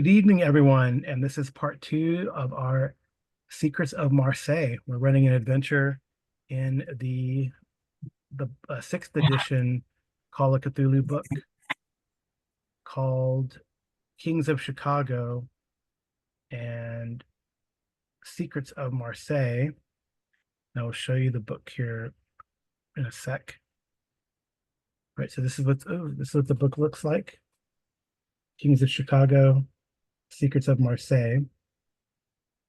Good evening, everyone, and this is part two of our Secrets of Marseille. We're running an adventure in the sixth edition Call of Cthulhu book called Kings of Chicago and Secrets of Marseille. I will show you the book here in a sec. Right, so this is what the book looks like. Kings of Chicago, Secrets of Marseille.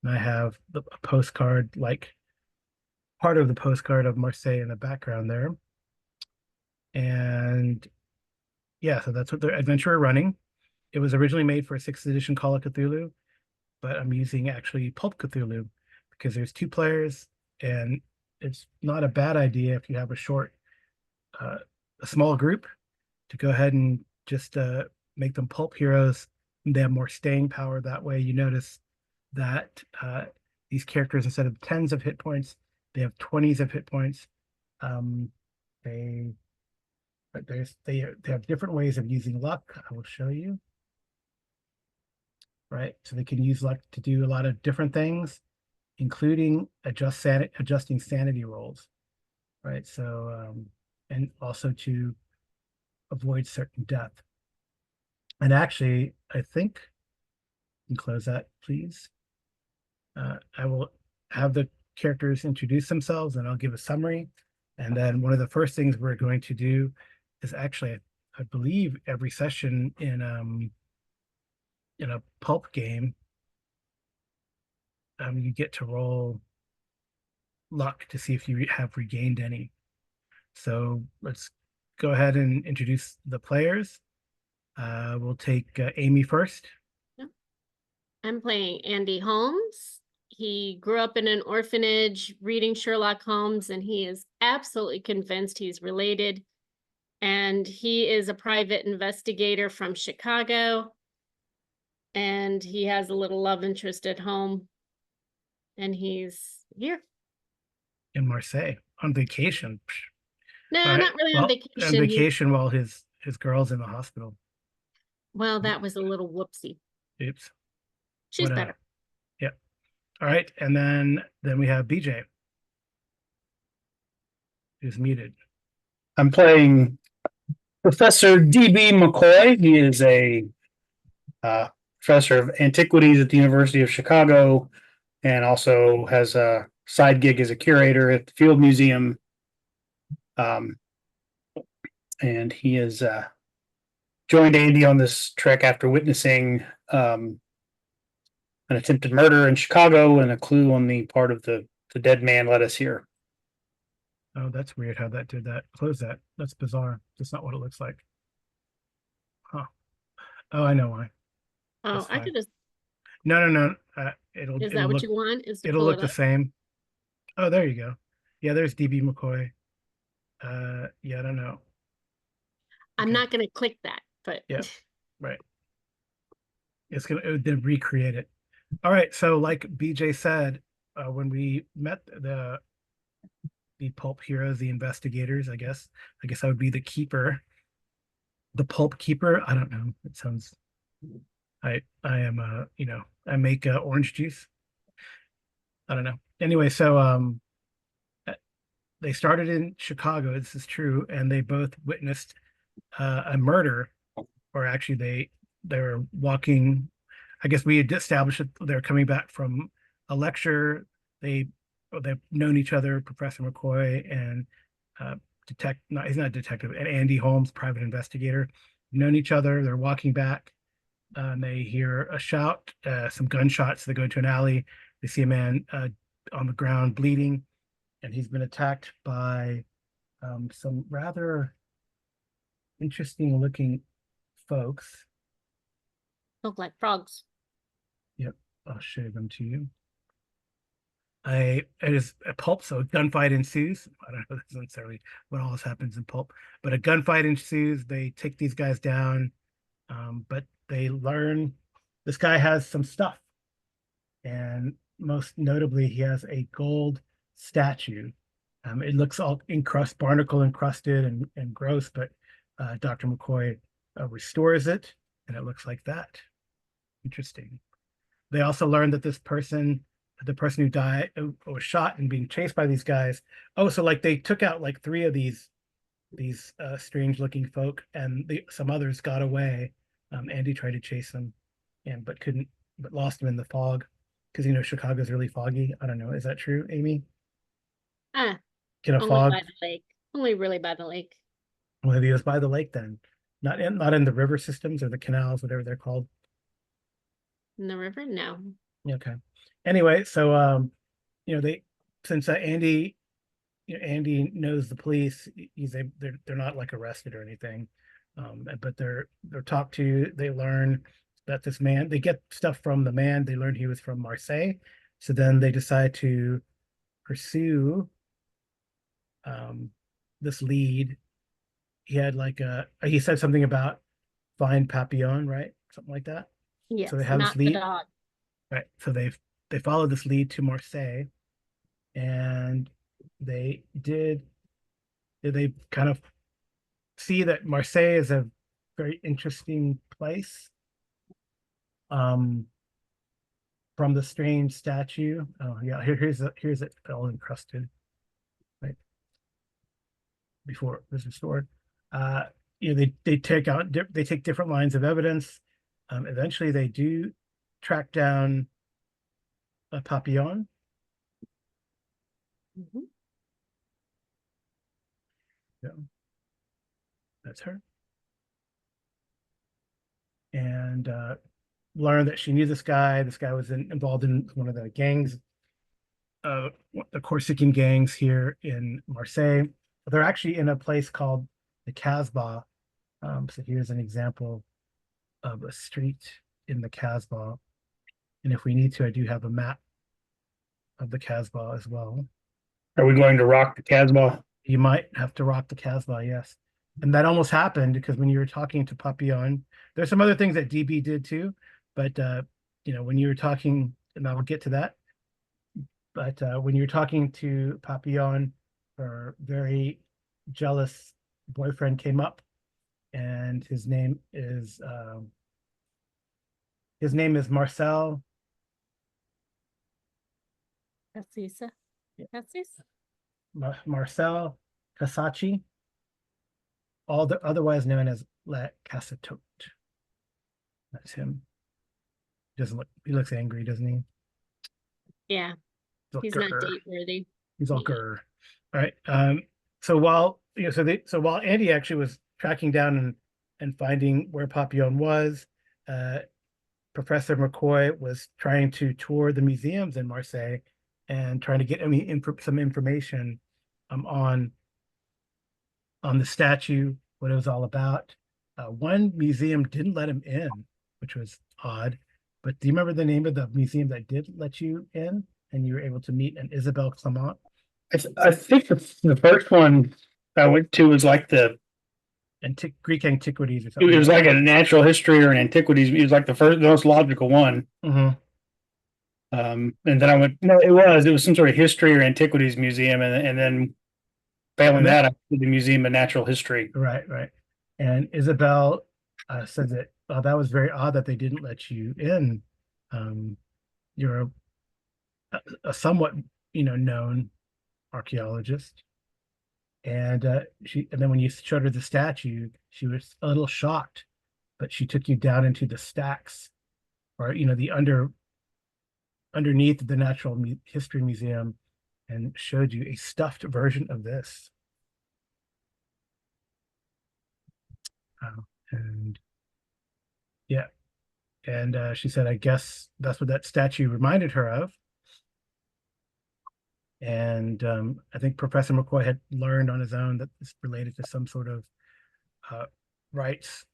And I have a postcard, like part of the postcard of Marseille in the background there. And yeah, so that's what the adventure we're running. It was originally made for a sixth edition Call of Cthulhu, but I'm using actually Pulp Cthulhu because there's two players, and it's not a bad idea if you have a small group to go ahead and just make them pulp heroes. They have more staying power that way. You notice that these characters, instead of tens of hit points, they have 20s of hit points. Um, they they have different ways of using luck. I will show you. Right, so they can use luck to do a lot of different things, including adjusting sanity rolls. Right, so and also to avoid certain death. And actually, I think you can close that, please. I will have the characters introduce themselves, and I'll give a summary. And then one of the first things we're going to do is actually, I believe, every session in a pulp game, you get to roll luck to see if you have regained any. So let's go ahead and introduce the players. We'll take Amy first. I'm playing Andy Holmes. He grew up in an orphanage reading Sherlock Holmes, and he is absolutely convinced he's related. And he is a private investigator from Chicago. And he has a little love interest at home. And he's here. In Marseille on vacation. No, All right. not really on Well, on vacation. vacation while his girl's in the hospital. Well, that was a little whoopsie. Oops. She's better. Yeah. All right. And then we have BJ, who's muted. I'm playing Professor D.B. McCoy. He is a professor of antiquities at the University of Chicago and also has a side gig as a curator at the Field Museum. And he has joined Andy on this trek after witnessing an attempted murder in Chicago, and a clue on the part of the dead man led us here. Oh, that's weird how that did that. Close that. That's bizarre. That's not what it looks like. Huh. Oh, I know why. Oh, I could just. No. Is that what you want? Is to it'll pull look it the up? same. Oh, there you go. Yeah, there's DB McCoy. Yeah, I don't know. I'm Okay. not going to click that, but Yeah, right. It would then recreate it. All right. So, like BJ said, when we met the pulp heroes, the investigators, I guess I would be the keeper, the pulp keeper. I don't know. It sounds. I am I make orange juice. I don't know. Anyway, so they started in Chicago. This is true, and they both witnessed a murder, or actually they were walking. I guess we had established that they're coming back from a lecture. They've known each other, Professor McCoy and he's not a detective, and Andy Holmes, private investigator, known each other. They're walking back. And they hear a shout, some gunshots. They go into an alley. They see a man on the ground bleeding, and he's been attacked by some rather interesting looking folks. look like frogs. Yep, I'll show them to you. It is a pulp, so a gunfight ensues. I don't know if that's necessarily what always happens in pulp, but a gunfight ensues. They take these guys down, but they learn this guy has some stuff, and most notably, he has a gold statue. It looks all barnacle encrusted and gross, but Dr. McCoy restores it, and it looks like that. Interesting. They also learned that the person who died was shot and being chased by these guys. Oh, so like they took out like three of these strange looking folk, and some others got away. Andy tried to chase them, but couldn't, but lost them in the fog because Chicago's really foggy. I don't know. Is that true, Amy? Ah, Can a only fog? by the lake. Only really by the lake. Well, maybe it was by the lake then, not in the river systems or the canals, whatever they're called. In the river? No. Okay. Anyway, so they since Andy knows the police, they're not like arrested or anything, but they're talked to. They learn that this man, they get stuff from the man. They learned he was from Marseille, so then they decide to pursue this lead. He had he said something about find Papillon, right? Something like that. Yes, So they have not this the lead, dog. right? So they followed this lead to Marseille, and they kind of see that Marseille is a very interesting place. From the strange statue. Oh yeah, here's it all encrusted, right? Before it was restored. They take different lines of evidence. Eventually they do track down a Papillon. Mhm. Yeah. That's her. And learned that she knew this guy. This guy was involved in one of the gangs, the Corsican gangs here in Marseille. They're actually in a place called the Casbah. So here's an example of a street in the Casbah. And if we need to, I do have a map of the Casbah as well. Are we going to rock the Casbah? You might have to rock the Casbah, yes. And that almost happened because when you were talking to Papillon, there's some other things that DB did too, but when you were talking, and I will get to that, but when you were talking to Papillon, her very jealous boyfriend came up, and his name is Marcel. Cassisa. Cassis? Marcel Casacci, otherwise known as La Casatote. That's him. He looks angry, doesn't he? Yeah, he's not date worthy. He's all grr. All right. So while while Andy actually was tracking down and finding where Papillon was, Professor McCoy was trying to tour the museums in Marseille and trying to get some information on the statue, what it was all about. One museum didn't let him in, which was odd. But do you remember the name of the museum that did let you in, and you were able to meet an Isabelle Clement? I think the first one I went to was like the Greek antiquities or something. it was like a natural history or an antiquities. It was like the most logical one. Mhm. And then I went, no, it was some sort of history or antiquities museum, and then failing that, I went to the Museum of Natural History. Right. And Isabel said that that was very odd that they didn't let you in. You're a somewhat known archaeologist, and then when you showed her the statue, she was a little shocked, but she took you down into the stacks, or the underneath the Natural History Museum, and showed you a stuffed version of this. And yeah, and she said, I guess that's what that statue reminded her of. And I think Professor McCoy had learned on his own that it's related to some sort of rites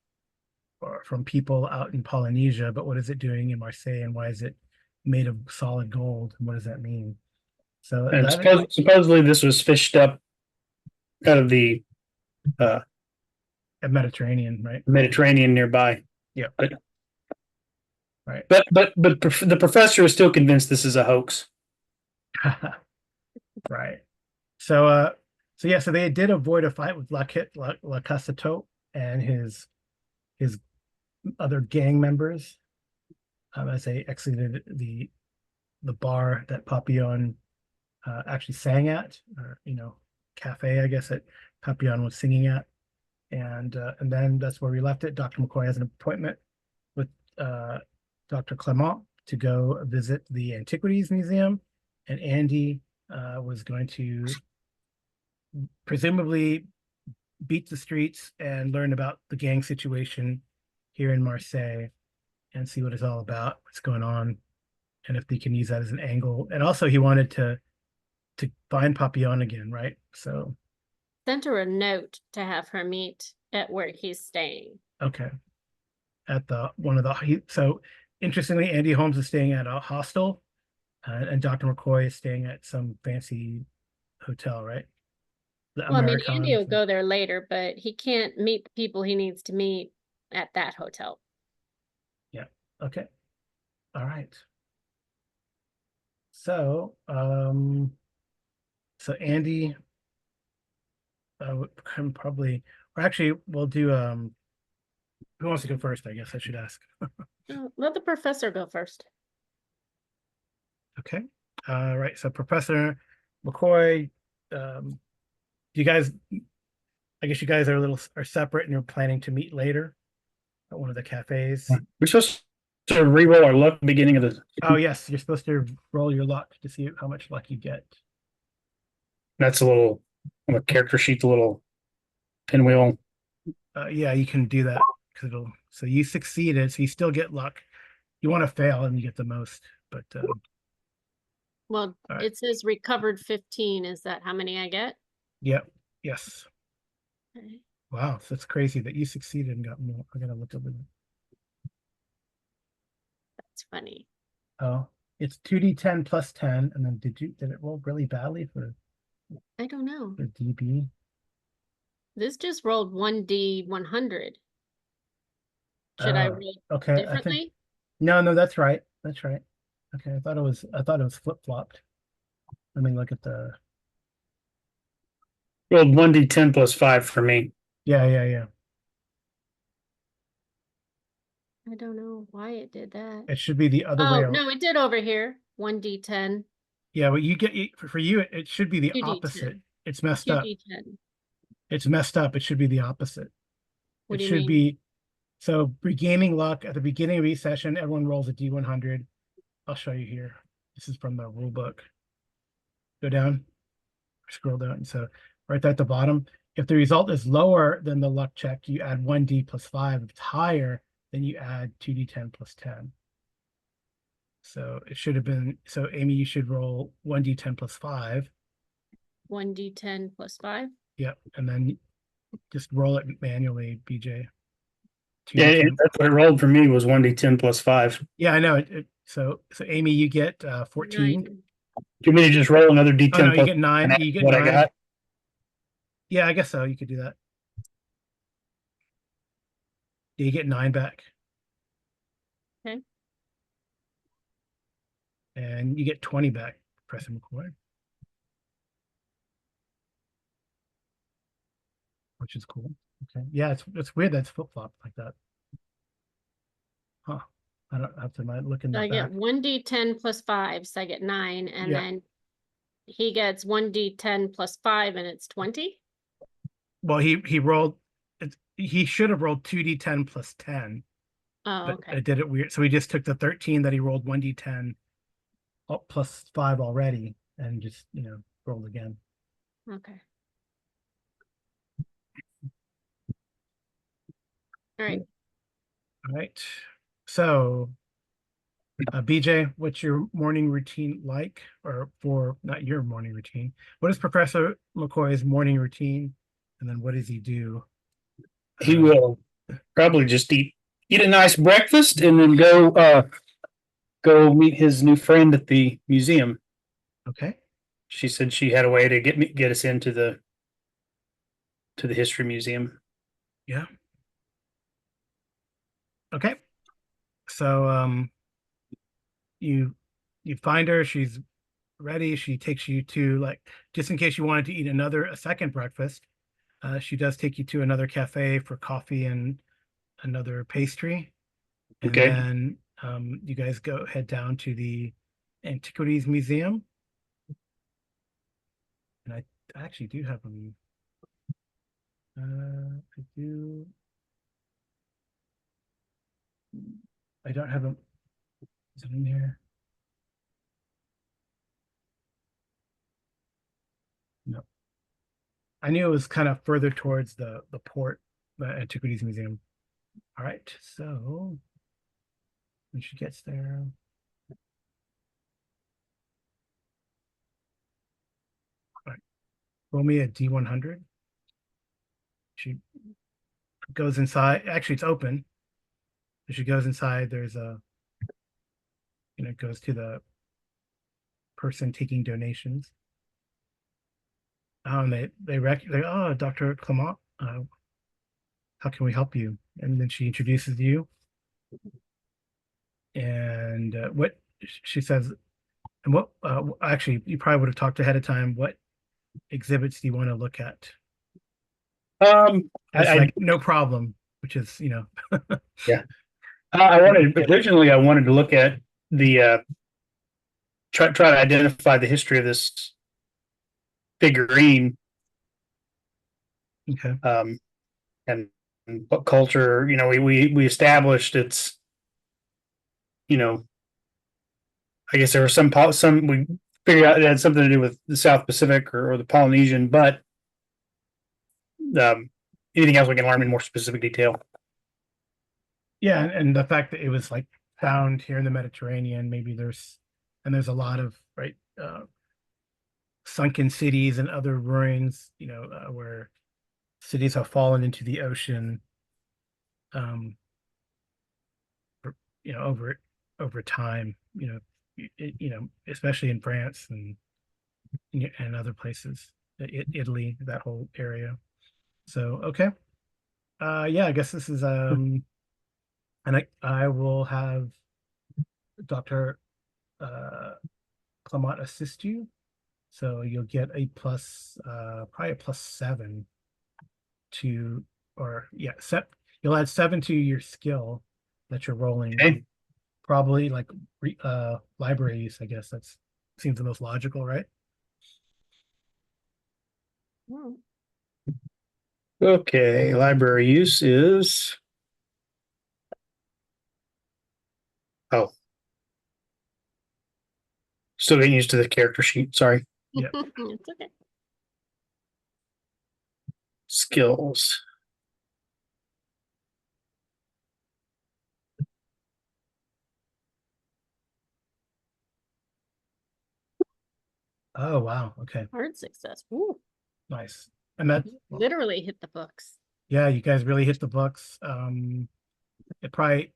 from people out in Polynesia. But what is it doing in Marseille, and why is it made of solid gold? And what does that mean? So And supposedly this was fished up out of the Mediterranean, right? Mediterranean nearby. Yeah. Right. But the professor is still convinced this is a hoax. Right. So so they did avoid a fight with La Casatote and his other gang members. as they exited the bar that Papillon actually sang at, or cafe, I guess, that Papillon was singing at. And then that's where we left it. Dr. McCoy has an appointment with Dr. Clement to go visit the Antiquities Museum, and Andy was going to presumably beat the streets and learn about the gang situation here in Marseille and see what it's all about, what's going on, and if they can use that as an angle. And also he wanted to find Papillon again, right? So Sent her a note to have her meet at where he's staying. okay. At so interestingly, Andy Holmes is staying at a hostel, and Dr. McCoy is staying at some fancy hotel, right? The Well, I mean, Americana Andy will thing. go there later, but he can't meet the people he needs to meet at that hotel. Yeah. Okay. All right. So, Andy, can probably, or actually, we'll do. Who wants to go first? I guess I should ask. Let the professor go first. Okay. Right. So, Professor McCoy, you guys, I guess you guys are separate, and you're planning to meet later at one of the cafes. We're supposed to re-roll our luck at the beginning of the. Oh yes, you're supposed to roll your luck to see how much luck you get. That's a little on the character sheet, the little pinwheel. Yeah, you can do that because so you succeeded, so you still get luck. You want to fail and you get the most, but Well, right. it says recovered 15. Is that how many I get? Yep. Yes. Okay. Wow, so it's crazy that you succeeded and got more. I gotta look over that. That's funny. Oh, it's 2d10 plus 10, and then did it roll really badly for I don't know. DB? This just rolled 1D 100. Should I roll Okay, I think differently? no, that's right. That's right. Okay, I thought it was flip-flopped. Let me look at the Rolled 1d10 plus 5 for me. yeah. I don't know why it did that. It should be the other way Oh, around. no, it did over here. 1D10, Yeah, but you get for you it should be the 2D10. opposite. It's messed up. 2D10. It's messed up. It should be the opposite. What It do you should mean? be so regaining luck at the beginning of each session, everyone rolls a D100. I'll show you here. This is from the rule book. Go down, scroll down. So right there at the bottom, if the result is lower than the luck check, you add 1D plus 5. If it's higher, then you add 2D10 plus 10. So it should have been, so Amy, you should roll 1D10 plus 5. 1D10 plus 5. Yep. And then just roll it manually, BJ. Yeah, 2D10. that's what it rolled for me was 1d10 plus 5. Yeah, I know. So Amy, you get 14. 9. Do you want me to just roll another d10 Oh no, you plus get 9. and You add get what 9. I got? Yeah, I guess so. You could do that. Yeah, you get 9 back. Okay. And you get 20 back, Professor McCoy. Which is cool. Okay. Yeah, it's weird that's flip-flop like that. Huh. I don't have to mind looking So I that get back. 1D10 plus 5, so I get 9, and Yeah. then he gets 1D10 plus 5, and it's 20. Well, he rolled he should have rolled 2d10 plus 10. Oh, But okay. it did it weird. So he just took the 13 that he rolled 1d10 plus 5 already and just, rolled again. Okay. All right. All right. So, BJ, what's your morning routine like? Or not your morning routine. What is Professor McCoy's morning routine? And then what does he do? He will probably just eat a nice breakfast and then go meet his new friend at the museum. Okay. She said she had a way to get us into the history museum. Yeah. Okay. So you find her, she's ready. She takes you to, like, just in case you wanted to eat a second breakfast, she does take you to another cafe for coffee and another pastry. And Okay. then You guys head down to the Antiquities Museum. And I actually do have them. I do. I don't have them. Is it in here? No. I knew it was kind of further towards the port, the Antiquities Museum. All right, so when she gets there. All right, roll me a D100. She goes inside. Actually, it's open. As she goes inside, there's a, goes to the person taking donations. Oh, and oh, Dr. Clement, how can we help you? And then she introduces you. And what she says, and what actually, you probably would have talked ahead of time. What exhibits do you want to look at? It's like no problem, which is, yeah. I wanted to look at the try to identify the history of this figurine. Okay. And what culture, we established it's, I guess there was some we figured out it had something to do with the South Pacific or the Polynesian, but anything else we can learn in more specific detail. Yeah, and the fact that it was like found here in the Mediterranean, maybe there's a lot of sunken cities and other ruins, where cities have fallen into the ocean, over time, especially in France and other places, Italy, that whole area. So okay, yeah, I guess this is and I will have Dr. Clement assist you. So you'll get a plus, probably a +7 to, or yeah, you'll add 7 to your skill that you're rolling. Okay. Probably like library use, I guess. That seems the most logical, right? Okay, library use is still getting used to the character sheet. Sorry. Yeah. It's okay. Skills. Oh wow. Okay. Hard success. Ooh, Nice. And that literally hit the books. yeah, you guys really hit the books. It probably,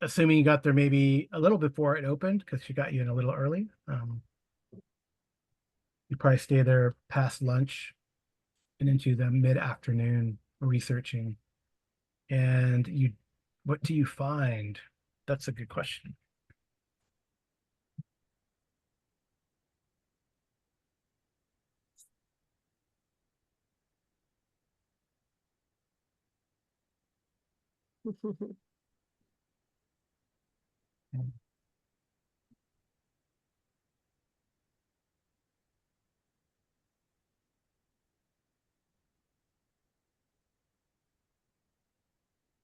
assuming you got there maybe a little before it opened, because she got you in a little early. You probably stay there past lunch and into the mid-afternoon researching. And what do you find? That's a good question.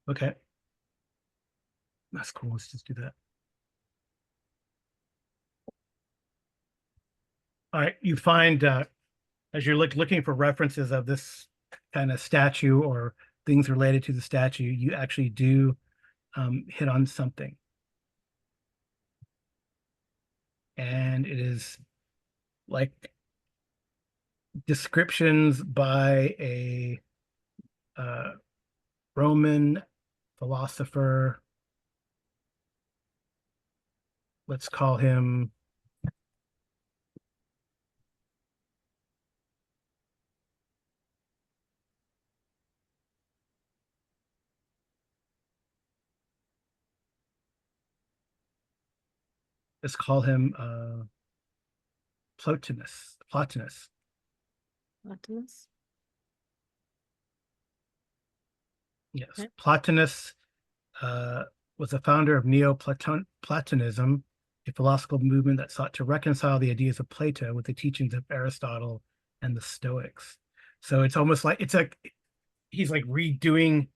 Okay. That's cool. Let's just do that. All right. You find, as you're looking for references of this kind of statue or things related to the statue, you actually do hit on something. And it is like descriptions by a Roman philosopher. Let's call him Plotinus. Plotinus. Yes, Okay. Plotinus was the founder of Neoplatonism, a philosophical movement that sought to reconcile the ideas of Plato with the teachings of Aristotle and the Stoics. So it's almost like he's like redoing.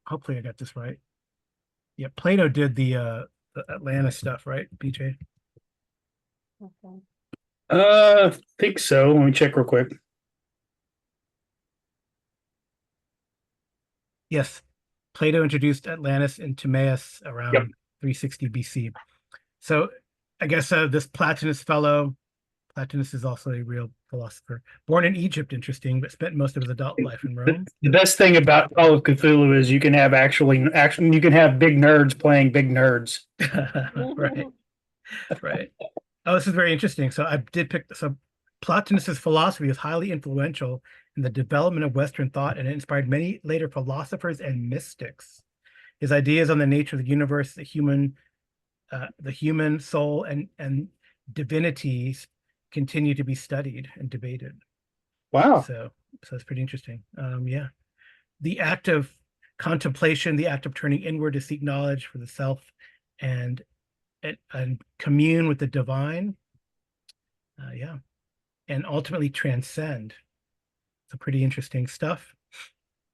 Hopefully I got this right. Yeah, Plato did the Atlantis stuff, right, BJ? Think so. Let me check real quick. Yes, Plato introduced Atlantis in Timaeus around Yep. 360 BC. So I guess this Platonist fellow, Platonus is also a real philosopher, born in Egypt, interesting, but spent most of his adult life in Rome. The best thing about Call of Cthulhu is you can have actually you can have big nerds playing big nerds. Right, right. Oh, this is very interesting. So I did pick so Plotinus's philosophy is highly influential in the development of Western thought, and it inspired many later philosophers and mystics. His ideas on the nature of the universe, the human soul, and divinities continue to be studied and debated. Wow. So it's pretty interesting. Yeah, the act of contemplation, the act of turning inward to seek knowledge for the self, and commune with the divine. Yeah, and ultimately transcend. So pretty interesting stuff.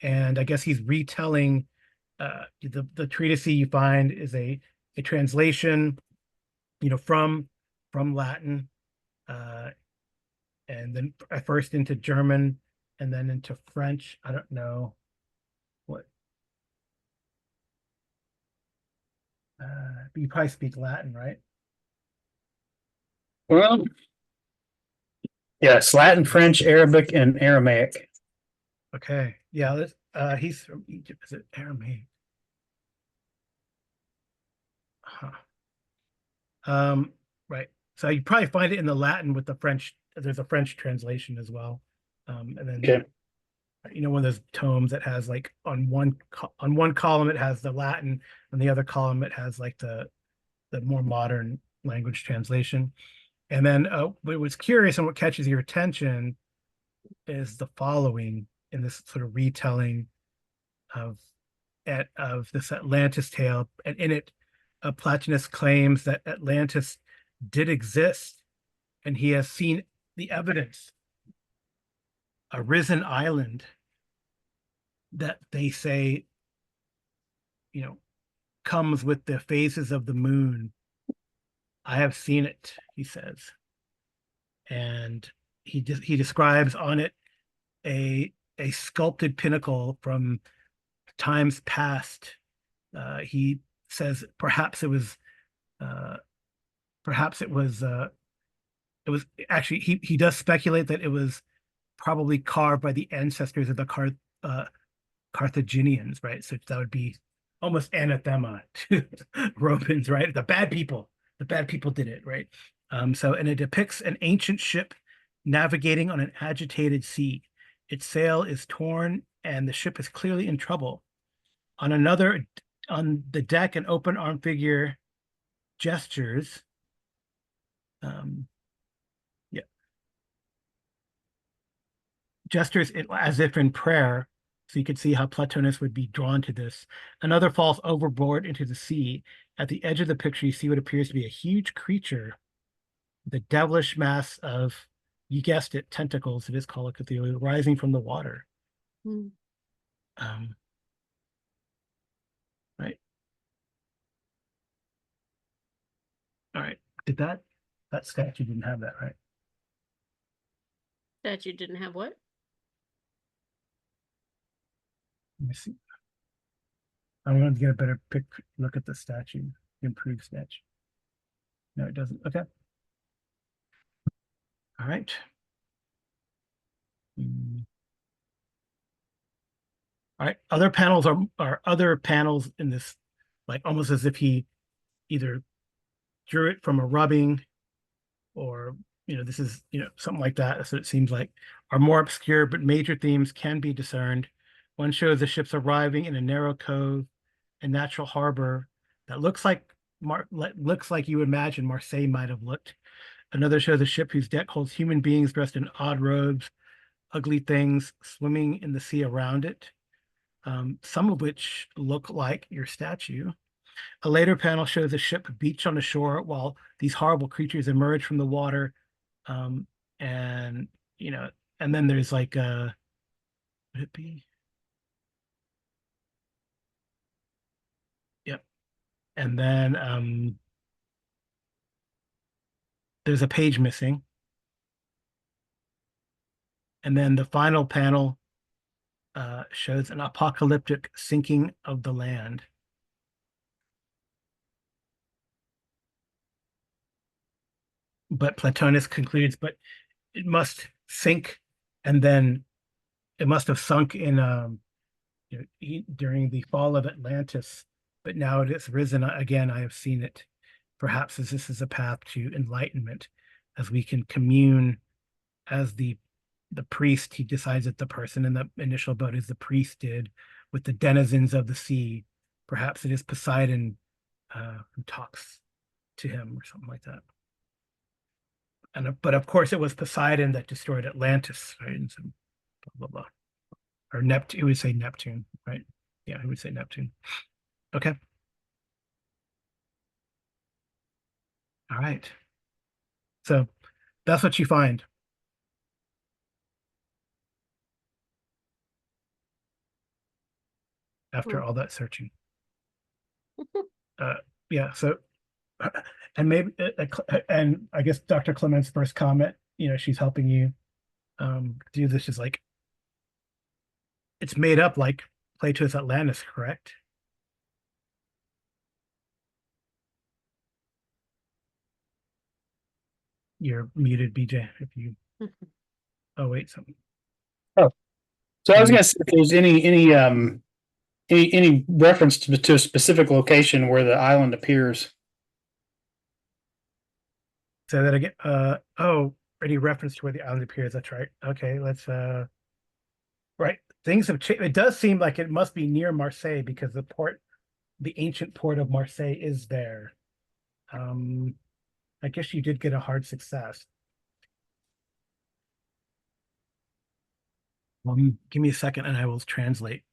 And I guess he's retelling the treatise you find is a translation, from Latin, and then at first into German and then into French. I don't know what. You probably speak Latin, right? Well, yes, Latin, French, Arabic, and Aramaic. Okay. Yeah, he's from Egypt. Is it Aramaic? Huh. Right. So you probably find it in the Latin with the French. There's a French translation as well. And then Okay. one of those tomes that has like on one column it has the Latin, and the other column it has like the more modern language translation. And then what was curious and what catches your attention is the following in this sort of retelling of this Atlantis tale, and in it, Platonus claims that Atlantis did exist, and he has seen the evidence, a risen island that they say, comes with the phases of the moon. I have seen it, he says, and he describes on it a sculpted pinnacle from times past. He says perhaps it was it was actually, he does speculate that it was probably carved by the ancestors of the Carthaginians, right? So that would be almost anathema to Romans, right? The bad people did it, right? And it depicts an ancient ship navigating on an agitated sea. Its sail is torn and the ship is clearly in trouble. On the deck, an open arm figure gestures. Gestures as if in prayer. So you could see how Platonus would be drawn to this. Another falls overboard into the sea. At the edge of the picture, you see what appears to be a huge creature, the devilish mass of, you guessed it, tentacles. It is Call of Cthulhu, rising from the water. Hmm. Right. All right. Did that statue didn't have that, right? Statue didn't have what? Let me see. I wanted to get a better look at the statue, the improved statue. No, it doesn't. Okay. All right. All right. Other panels are other panels in this, like almost as if he either drew it from a rubbing, or this is something like that. So it seems like are more obscure, but major themes can be discerned. One shows the ships arriving in a narrow cove, a natural harbor that looks like you would imagine Marseille might have looked. Another shows a ship whose deck holds human beings dressed in odd robes, ugly things swimming in the sea around it. some of which look like your statue. A later panel shows a ship beached on the shore while these horrible creatures emerge from the water. Um, and you know, and then there's like would it be? Yep. And then there's a page missing. And then the final panel shows an apocalyptic sinking of the land. But Platonus concludes, but it must sink, and then it must have sunk in during the fall of Atlantis, but now it has risen again. I have seen it. Perhaps as this is a path to enlightenment, as we can commune as the priest. He decides that the person in the initial boat is the priest did with the denizens of the sea. Perhaps it is Poseidon who talks to him or something like that. And but of course it was Poseidon that destroyed Atlantis, right? And so blah blah blah. Or Neptune, he would say Neptune, right? Yeah, he would say Neptune. Okay. All right. So that's what you find. After all that searching. Yeah, so and maybe and I guess Dr. Clement's first comment, she's helping you do this is like it's made up like Plato's Atlantis, correct? You're muted, BJ, if you oh wait, something. Oh, so I was gonna say if there's any reference to a specific location where the island appears. Say that again. Oh, any reference to where the island appears. That's right. Okay, let's right. Things have changed. It does seem like it must be near Marseille because the ancient port of Marseille is there. I guess you did get a hard success. Give me a second and I will translate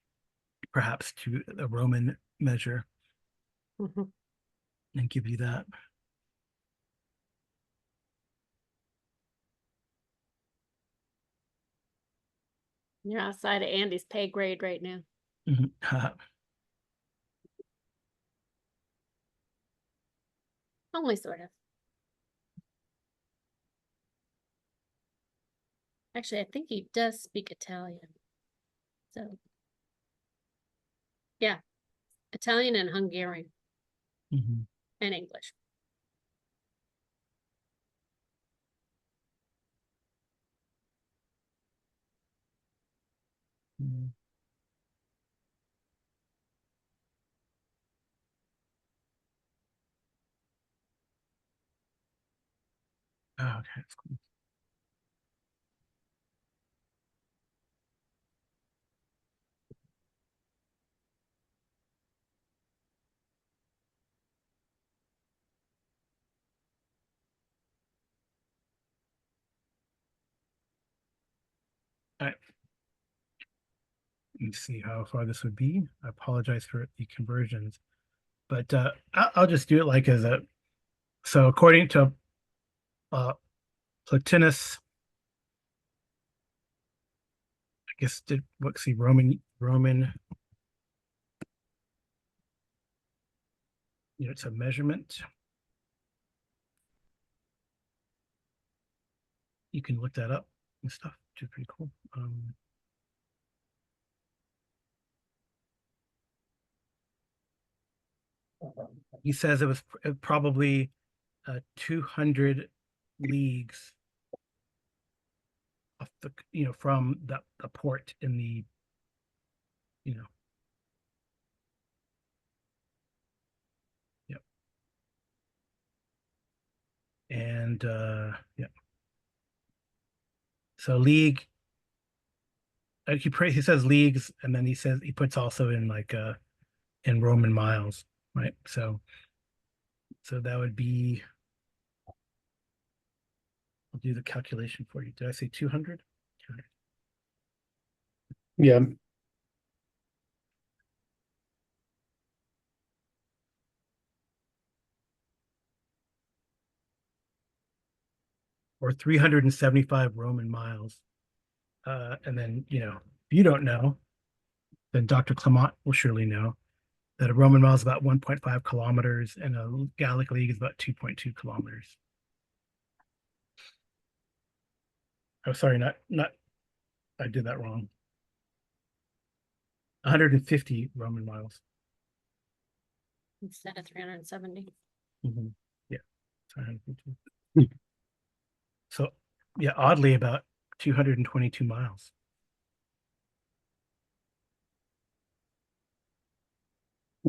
perhaps to the Roman measure and give you that. You're outside of Andy's pay grade right now. Only sort of. Actually, I think he does speak Italian. So, yeah, Italian and Hungarian and English. Oh, okay, that's cool. All right. Let's see how far this would be. I apologize for the conversions, but I'll just do it like as a. So according to Plotinus, I guess let's see Roman units of measurement. You can look that up and stuff, which is pretty cool. He says it was probably 200 leagues off the from the port in the yep. And yeah. So league he says leagues, and then he puts also in like in Roman miles, right? So that would be, I'll do the calculation for you. Did I say 200? Yeah. or 375 Roman miles. And then, you know, if you don't know, then Dr. Clement will surely know that a Roman mile is about 1.5 kilometers and a Gallic league is about 2.2 kilometers. Oh, sorry, not, I did that wrong. 150 Roman miles. Instead of 370. Yeah. 150. So, yeah, oddly, about 222 miles.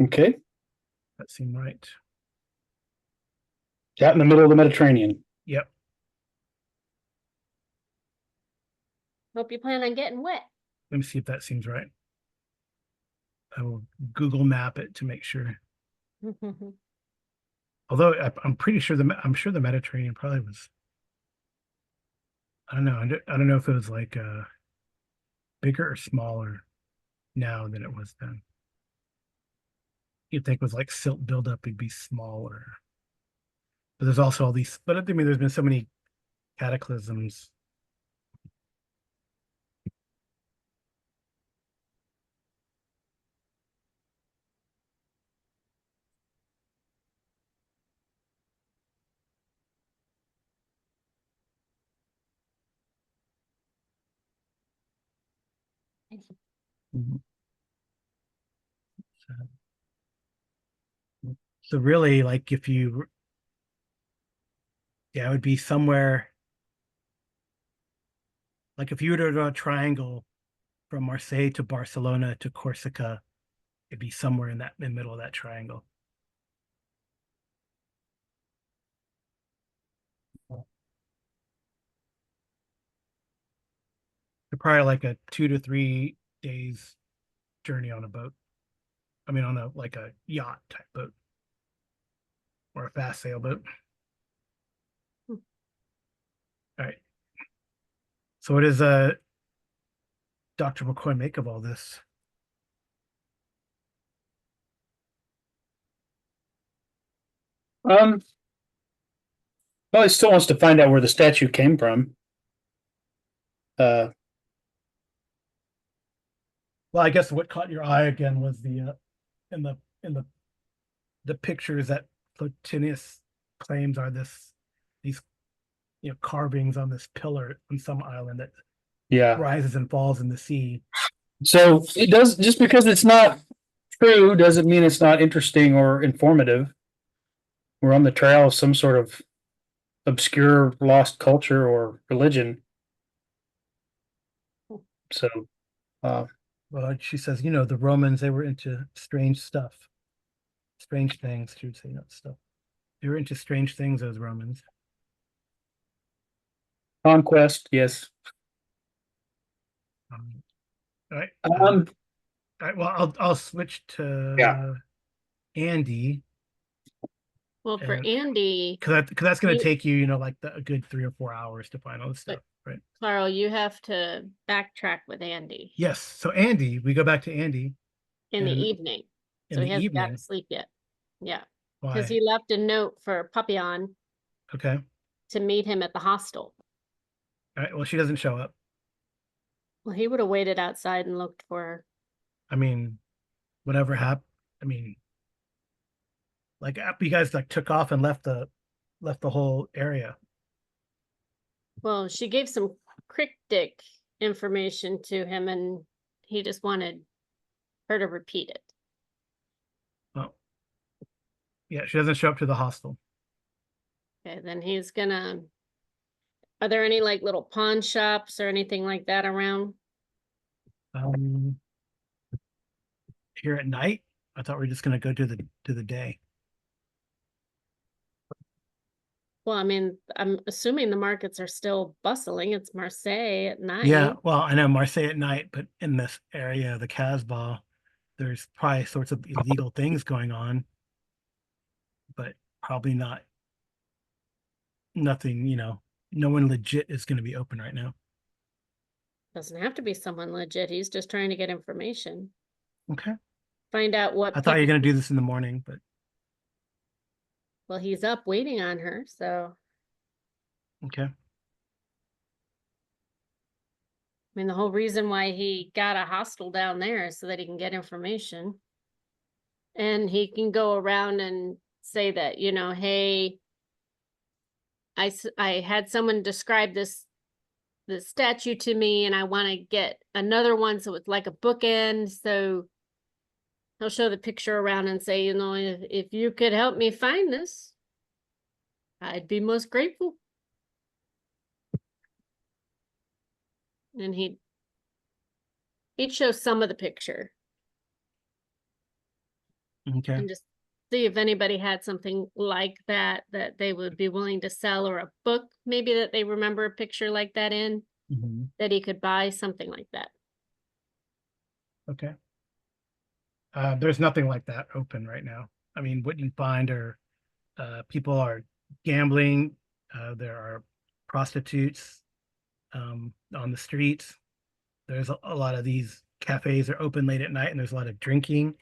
Okay. That seemed right. Out in the middle of the Mediterranean. Yep. Hope you plan on getting wet. Let me see if that seems right. I will Google map it to make sure. Although I'm pretty sure I'm sure the Mediterranean probably was. I don't know. I don't know if it was like bigger or smaller now than it was then. You'd think with like silt buildup, it'd be smaller. But there's also all these. But I mean, there's been so many cataclysms. So really, like if you, yeah, it would be somewhere. Like if you were to draw a triangle from Marseille to Barcelona to Corsica, it'd be somewhere in the middle of that triangle. Probably like a 2 to 3 days journey on a boat. I mean, on a like a yacht type boat or a fast sailboat. All right. So what does Dr. McCoy make of all this? Well, he still wants to find out where the statue came from. Well, I guess what caught your eye again was the in the pictures that Plotinus claims are these carvings on this pillar on some island that yeah. rises and falls in the sea. So it does, just because it's not true doesn't mean it's not interesting or informative. We're on the trail of some sort of obscure lost culture or religion. So, Well, she says, the Romans, they were into strange stuff, strange things. She would say, not stuff. They were into strange things, those Romans. conquest, yes. All right. Um, All right. Well, I'll switch to Andy. Well, for And- Andy, because that's going You- to take you, like a good 3 or 4 hours to find all this stuff, right? Carl, you have to backtrack with Andy Yes. So Andy, we go back to Andy in the and evening. in So the he hasn't got evening. to sleep yet. Yeah, Why? because he left a note for Papillon Okay. to meet him at the hostel. All right. Well, she doesn't show up. Well, he would have waited outside and looked for her. I mean, whatever happened. I mean, like after you guys like took off and left the whole area. Well, she gave some cryptic information to him and he just wanted her to repeat it. Oh, yeah. She doesn't show up to the hostel. Okay, then he's gonna. Are there any like little pawn shops or anything like that around? Here at night, I thought we were just gonna go to the day. Well, I mean, I'm assuming the markets are still bustling. It's Marseille at night. Yeah, well, I know Marseille at night, but in this area, the Casbah, there's probably sorts of illegal things going on, but probably nothing, no one legit is going to be open right now. Doesn't have to be someone legit. He's just trying to get information. Okay. Find out what I thought you were people- going to do this in the morning, but Well, he's up waiting on her, so okay. mean, the whole reason why he got a hostel down there is so that he can get information. And he can go around and say that, you know, hey, I had someone describe this statue to me, and I want to get another one so it's like a bookend. So he'll show the picture around and say, you know, if you could help me find this, I'd be most grateful. And he'd show some of the picture Okay. and just see if anybody had something like that they would be willing to sell, or a book maybe that they remember a picture like that in, Hmm. that he could buy something like that. Okay. There's nothing like that open right now. I mean, what you find are people are gambling. There are prostitutes on the streets. There's a lot of these cafes are open late at night, and there's a lot of drinking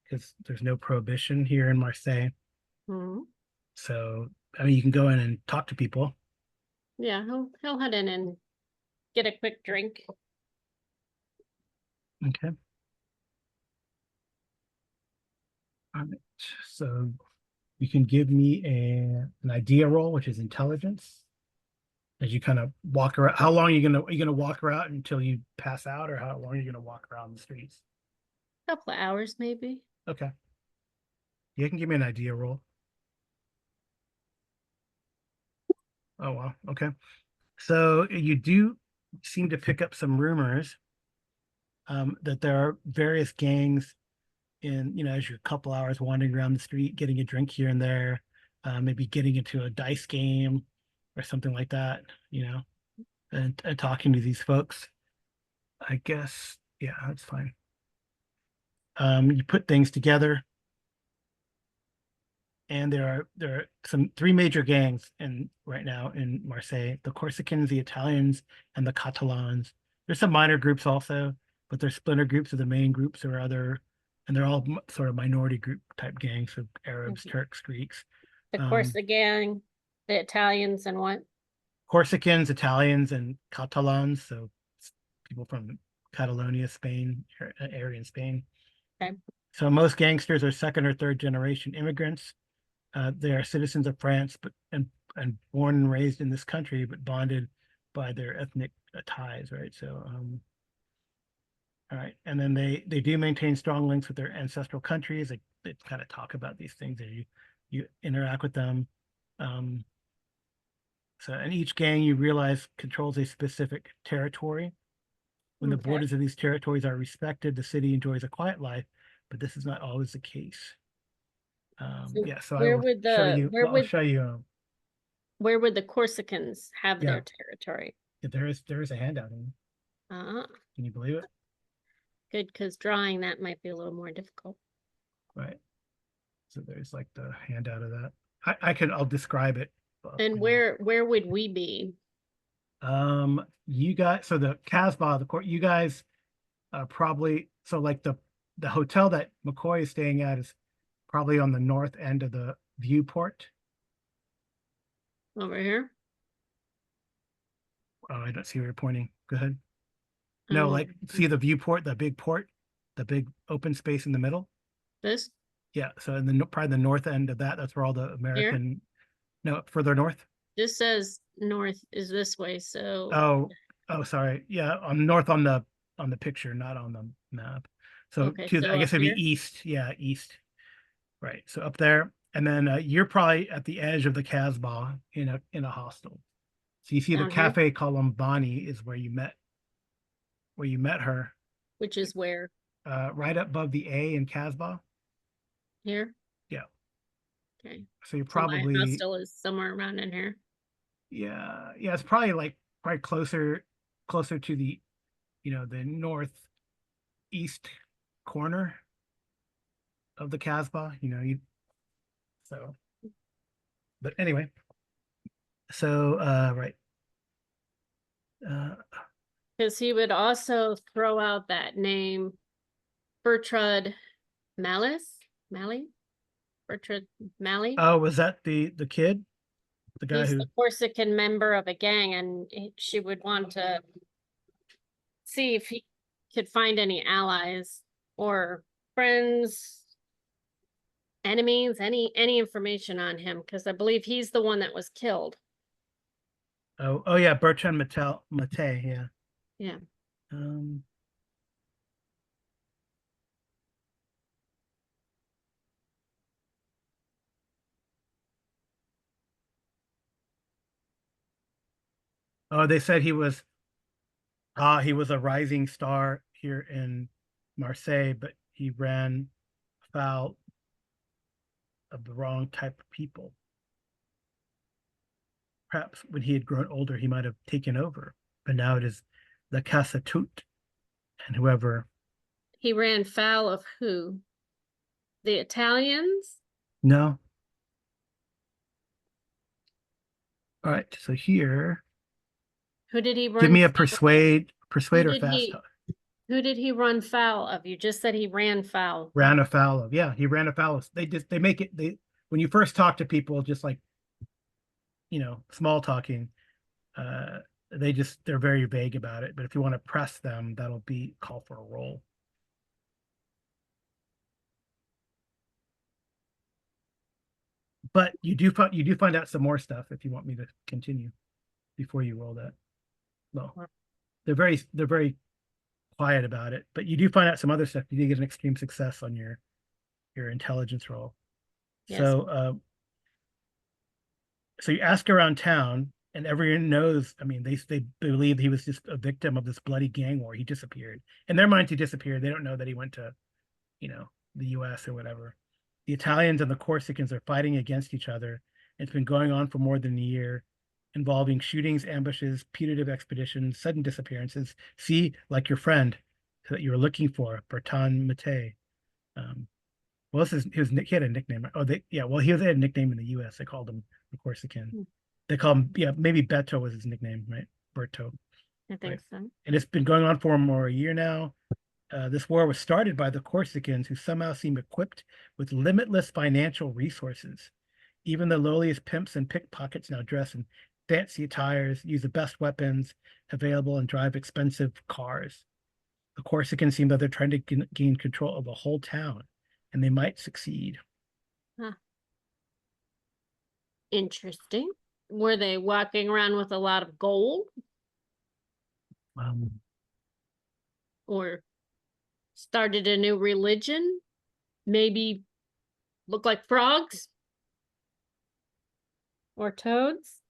because there's no prohibition here in Marseille. Mhm. So, I mean, you can go in and talk to people. Yeah, he'll head in and get a quick drink. Okay. All right. So you can give me an idea roll, which is intelligence. As you kind of walk around, how long are you gonna walk around until you pass out, or how long are you gonna walk around the streets? Couple of hours maybe. Okay. You can give me an idea roll. Oh well, okay. So you do seem to pick up some rumors that there are various gangs in, as you're a couple hours wandering around the street, getting a drink here and there, maybe getting into a dice game or something like that, and talking to these folks. I guess, yeah, that's fine. You put things together, and there are three major gangs in right now in Marseille: the Corsicans, the Italians, and the Catalans. There's some minor groups also, but they're splinter groups of the main groups or other, and they're all sort of minority group type gangs of Arabs, Mhm. Turks, Greeks. The Um, Corsa gang, the Italians, and what? Corsicans, Italians, and Catalans, so people from Catalonia, Spain, area in Spain. Okay. So most gangsters are second or third generation immigrants. They are citizens of France, and born and raised in this country, but bonded by their ethnic ties, right? So, all right, and then they do maintain strong links with their ancestral countries. They kind of talk about these things, and you interact with them. Um, so, in each gang, you realize controls a specific territory. When the Okay. borders of these territories are respected, the city enjoys a quiet life, but this is not always the case. So Yeah, so I where will would show the you. I'll show you. where would the Corsicans have Yeah, their territory? there is a handout. Uh, Can you believe it? Good, because drawing that might be a little more difficult. Right. So there's like the handout of that. I'll describe it. And where would we be? You guys, so the Casbah, the court, you guys probably, so like the hotel that McCoy is staying at is probably on the north end of the viewport. Over here? Oh, I don't see where you're pointing. Go ahead. No, Oh, like see the viewport, the big port, the big open space in the middle. this Yeah, so in the probably the north end of that, that's where all the here? American, no, further north. This says north is this way, so Oh, sorry. Yeah, on north on the picture, not on the map. So okay, to so I up guess it'd here, be east. Yeah, east. Right. So up there, and then you're probably at the edge of the Casbah in a hostel. So you see the down here, Cafe Colombani is where you met her, which is where? right up above the A in Casbah. Here? Yeah. Okay. So you're So my probably hostel is somewhere around in here. yeah, it's probably closer to the northeast corner of the Casbah, so but anyway, so right. Uh Because he would also throw out that name, Bertrand Malice? Malley? Bertrand Malley? oh, was that the kid? The guy He's who the Corsican member of a gang, and she would want to see if he could find any allies or friends, enemies, any information on him, because I believe he's the one that was killed. Oh yeah, Bertrand Mate, yeah. Yeah. Um, oh, they said he was a rising star here in Marseille, but he ran afoul of the wrong type of people. Perhaps when he had grown older, he might have taken over, but now it is the Casa Tout and whoever. He ran foul of who? The Italians? No. All right, so here, Who did he run give me a foul of? persuade or did fast he- talk. Who did he run foul of? You just said he ran foul. Ran afoul of. Yeah, he ran afoul of. They make it, when you first talk to people, just like, small talking, uh, they're very vague about it. But if you want to press them, that'll be call for a roll. But you do find out some more stuff if you want me to continue before you roll that. Well, they're very quiet about it, but you do find out some other stuff. You do get an extreme success on your intelligence roll. Yes. So you ask around town, and everyone knows. I mean, they believe he was just a victim of this bloody gang war. He disappeared. In their minds, he disappeared. They don't know that he went to, the U.S. or whatever. The Italians and the Corsicans are fighting against each other. It's been going on for more than a year, involving shootings, ambushes, putative expeditions, sudden disappearances. See, like your friend that you were looking for, Bertrand Mate. Well, he had a nickname. Oh, well, he had a nickname in the U.S. They called him the Corsican. They call him, maybe Beto was his nickname, right? Berto. I think so. And it's been going on for more a year now. This war was started by the Corsicans, who somehow seem equipped with limitless financial resources. Even the lowliest pimps and pickpockets now dress in fancy attires, use the best weapons available, and drive expensive cars. The Corsicans seem that they're trying to gain control of the whole town, and they might succeed. Huh. Interesting. Were they walking around with a lot of gold? Or started a new religion? Maybe look like frogs? Or toads?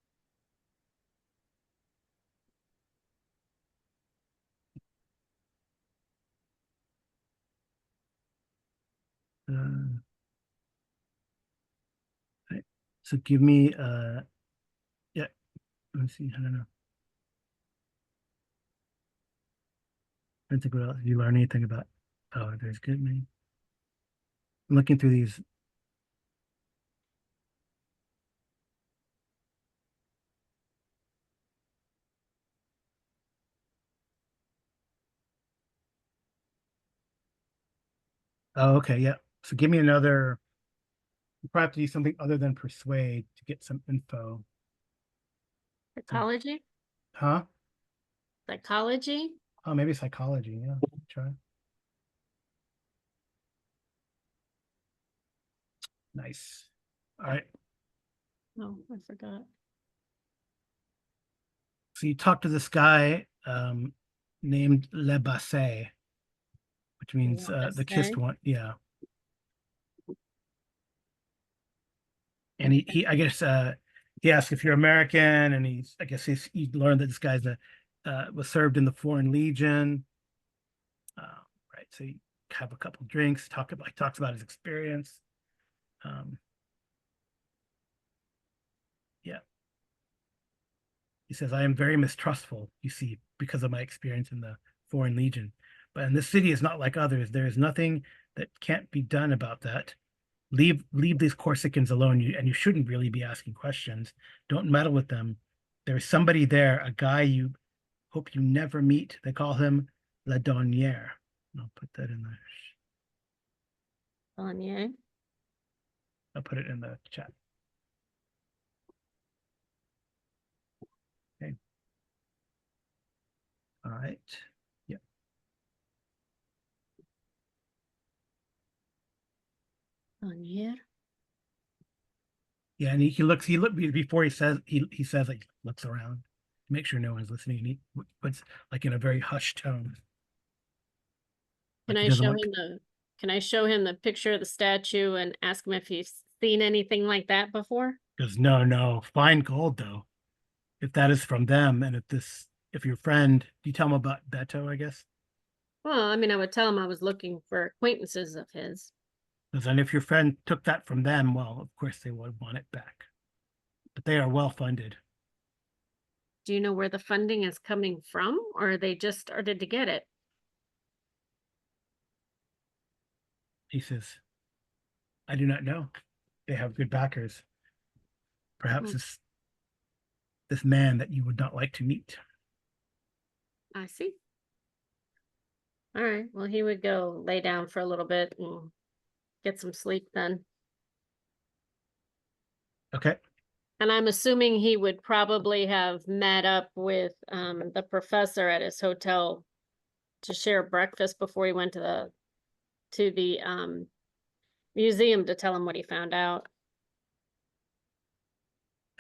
Right. So give me yeah, let's see, I don't know. I don't think what else. Did you learn anything about? Oh, there's good man. I'm looking through these. Oh, okay, yeah. So give me another. You probably have to do something other than persuade to get some info. Psychology? Huh? Psychology? Oh, maybe psychology. Yeah, try. Nice. All right. Oh, I forgot. So you talk to this guy named Le Basset, which means the kissed one. Yeah. And he I guess he asked if you're American, and I guess he learned that this guy's was served in the Foreign Legion. Right. So you have a couple drinks, talks about his experience. Yeah. He says, I am very mistrustful, you see, because of my experience in the Foreign Legion. But in this city is not like others. There is nothing that can't be done about that. Leave these Corsicans alone, and you shouldn't really be asking questions. Don't meddle with them. There's somebody there, a guy you hope you never meet. They call him La Donnière. I'll put that in the. Kanye. I'll put it in the chat. Okay. All right. Yeah. Yeah, and he look before he says like looks around, make sure no one's listening, and he puts like in a very hushed tone. Can Like he I doesn't show want him can I show him the picture of the statue and ask him if he's seen anything like that before? goes, no, fine gold though. If that is from them, and if your friend, you tell him about Beto, I guess. Well, I mean, I would tell him I was looking for acquaintances of his. Because and if your friend took that from them, well, of course they would want it back. But they are well funded. Do you know where the funding is coming from, or they just started to get it? He says, I do not know. They have good backers. Perhaps Hmm. this man that you would not like to meet. I see. All right. Well, he would go lay down for a little bit and get some sleep then. Okay. And I'm assuming he would probably have met up with the professor at his hotel to share breakfast before he went to the museum to tell him what he found out.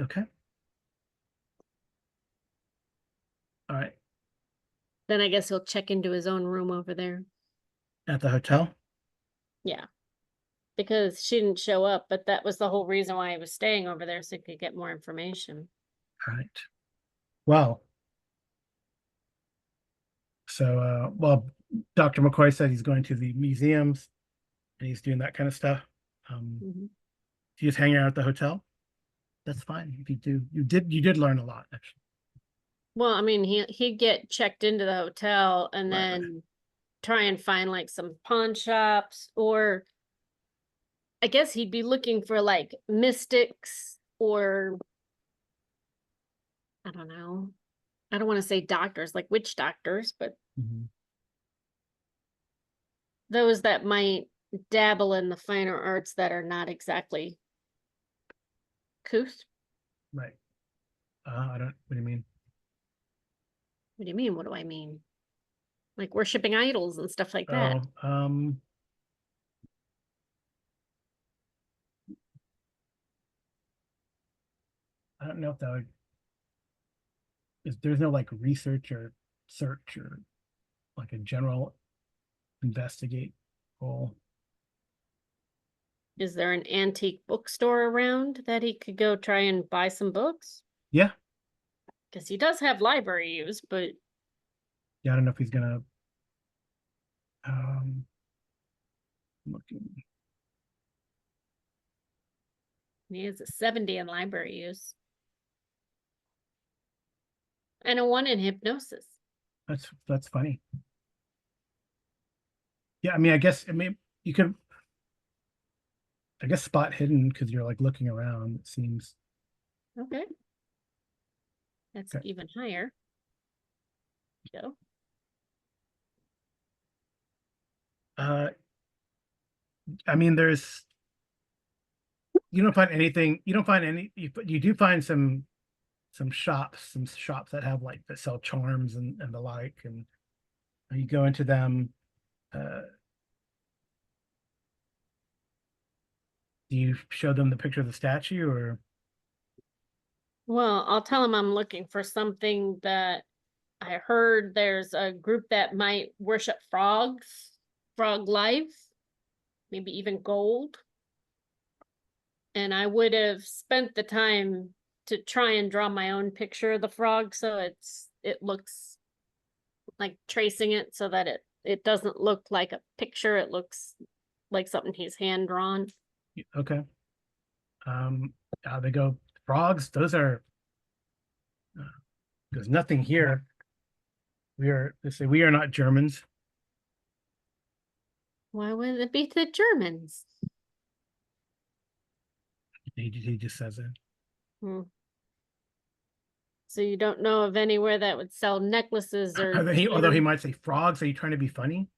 Okay. All right. Then I guess he'll check into his own room over there. At the hotel. Yeah. Because she didn't show up, but that was the whole reason why he was staying over there, so he could get more information. All right. Well. So well, Dr. McCoy said he's going to the museums and he's doing that kind of stuff. Mhm. If you just hang out at the hotel, that's fine. If you do, you did learn a lot, actually. Well, I mean, he'd get checked into the hotel and Right. then try and find like some pawn shops, or I guess he'd be looking for like mystics, or I don't know. I don't want to say doctors, like witch doctors, but Mhm. those that might dabble in the finer arts that are not exactly couth. Right. I don't, what do you mean? What do you mean? What do I mean? Like worshiping idols and stuff like that. Oh, I don't know if that would, there's no like research or search or like a general investigate role. Is there an antique bookstore around that he could go try and buy some books? Yeah. Because he does have library use, but Yeah, I don't know if he's gonna um looking. he has a 70 in library use. And a 1 in hypnosis. That's funny. Yeah, I mean, I mean you could, I guess, spot hidden because you're like looking around, it seems. Okay. That's Okay. even higher. Go. I mean, you don't find anything, you don't find any, you do find some shops that have like that sell charms and the like, and you go into them. uh do you show them the picture of the statue, or Well, I'll tell him I'm looking for something that I heard there's a group that might worship frogs, frog life, maybe even gold. And I would have spent the time to try and draw my own picture of the frog, so it looks like tracing it so that it doesn't look like a picture, it looks like something he's hand drawn. okay. They go, frogs, those are there's nothing here. They say we are not Germans. Why would it be the Germans? He just says it. Hmm. So you don't know of anywhere that would sell necklaces or Although he gems? might say frogs, are you trying to be funny?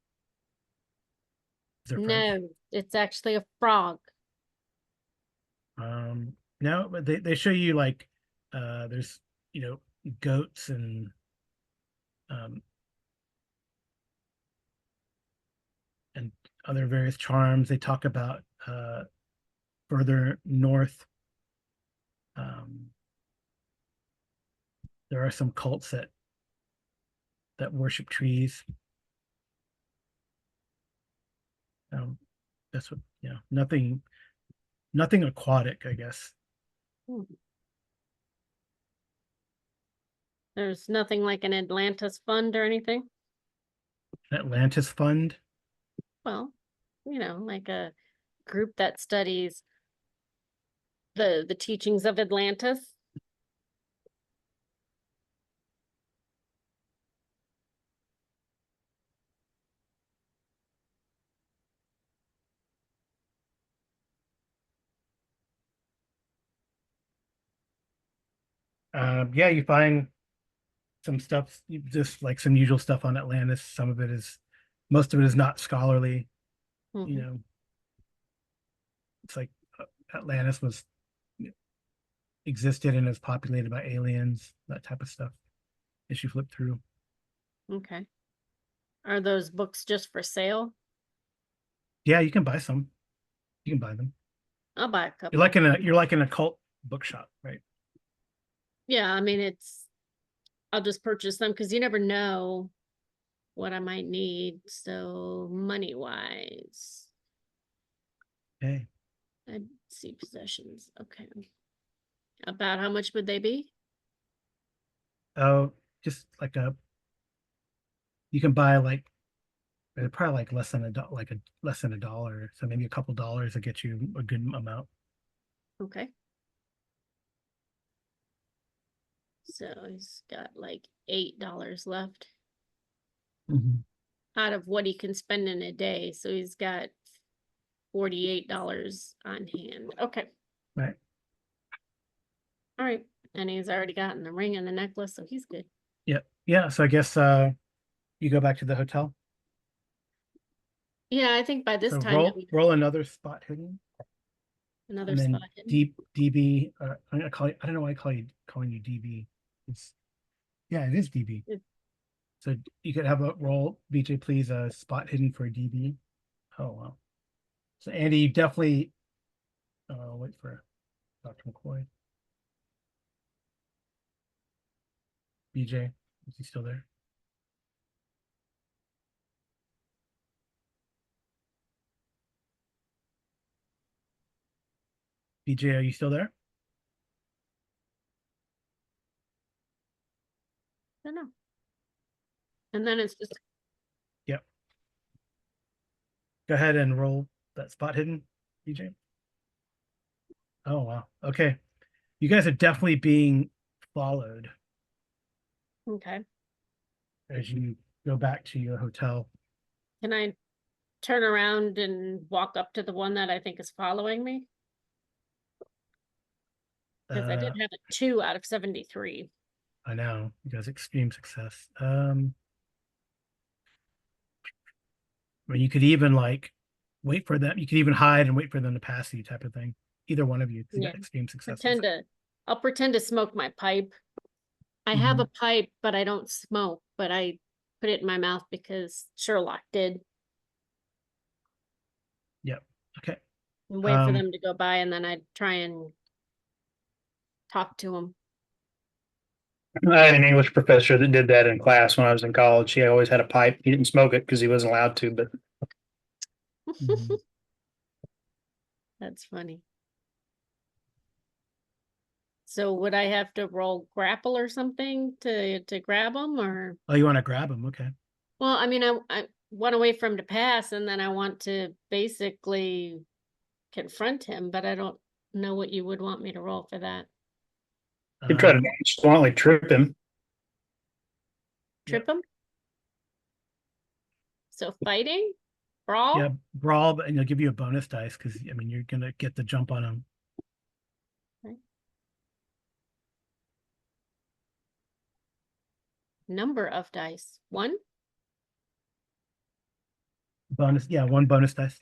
Is there French? No, it's actually a frog. No, but they show you like there's goats um and other various charms. They talk about further north Um, there are some cults that worship trees. That's what, nothing aquatic, I guess. Hmm. There's nothing like an Atlantis fund or anything? Atlantis Fund. Well, like a group that studies the teachings of Atlantis. Yeah, you find some stuff, just like some usual stuff on Atlantis. Most of it is not scholarly. Mhm. You know, it's like Atlantis existed and is populated by aliens, that type of stuff. As you flip through. Okay. Are those books just for sale? Yeah, you can buy some. You can buy them. I'll buy a couple. You're like in a cult bookshop, right? Yeah, I mean, I'll just purchase them because you never know what I might need. So money wise, Okay. I see possessions. Okay. About how much would they be? Oh, just you can buy like they're probably like less than $1. So maybe a couple dollars to get you a good amount. Okay. So he's got like $8 left Mhm. out of what he can spend in a day. So he's got $48 on hand. Okay. Right. All right. And he's already gotten the ring and the necklace, so he's good. Yeah. Yeah. So I guess you go back to the hotel. Yeah, I think by this So time roll another spot hidden. another And then spot hidden. DB. I'm gonna call you. I don't know why calling you DB. Yeah, it is DB. So you could have a roll, BJ, please. Spot hidden for DB. Oh wow. So Andy, you definitely. Wait for Dr. McCoy. BJ, is he still there? BJ, are you still there? I don't know. And then it's just Yep. Go ahead and roll that spot hidden, BJ. Oh wow. Okay. You guys are definitely being followed okay. as you go back to your hotel. Can I turn around and walk up to the one that I think is following me? Because I did have a 2 out of 73. I know you guys extreme success. Or you could even like wait for them. You could even hide and wait for them to pass you, type of thing. Either one of you, 'cause you Yeah. got extreme success. I'll pretend to smoke my pipe. I have a pipe, but I don't smoke, but I put it in my mouth because Sherlock did. Yep. Okay. And wait for them to go by, and then I'd try and talk to them. I had an English professor that did that in class when I was in college. He always had a pipe. He didn't smoke it because he wasn't allowed to, but Mhm. That's funny. So would I have to roll grapple or something to grab them, or? Oh, you want to grab him? Okay. Well, I mean, I want to wait for him to pass, and then I want to basically confront him, but I don't know what you would want me to roll for that. he tried to nonchalantly trip him. Trip him? So fighting? Brawl? Yeah, brawl, and he'll give you a bonus dice because I mean you're gonna get the jump on him. Okay. Number of dice. 1? One bonus dice.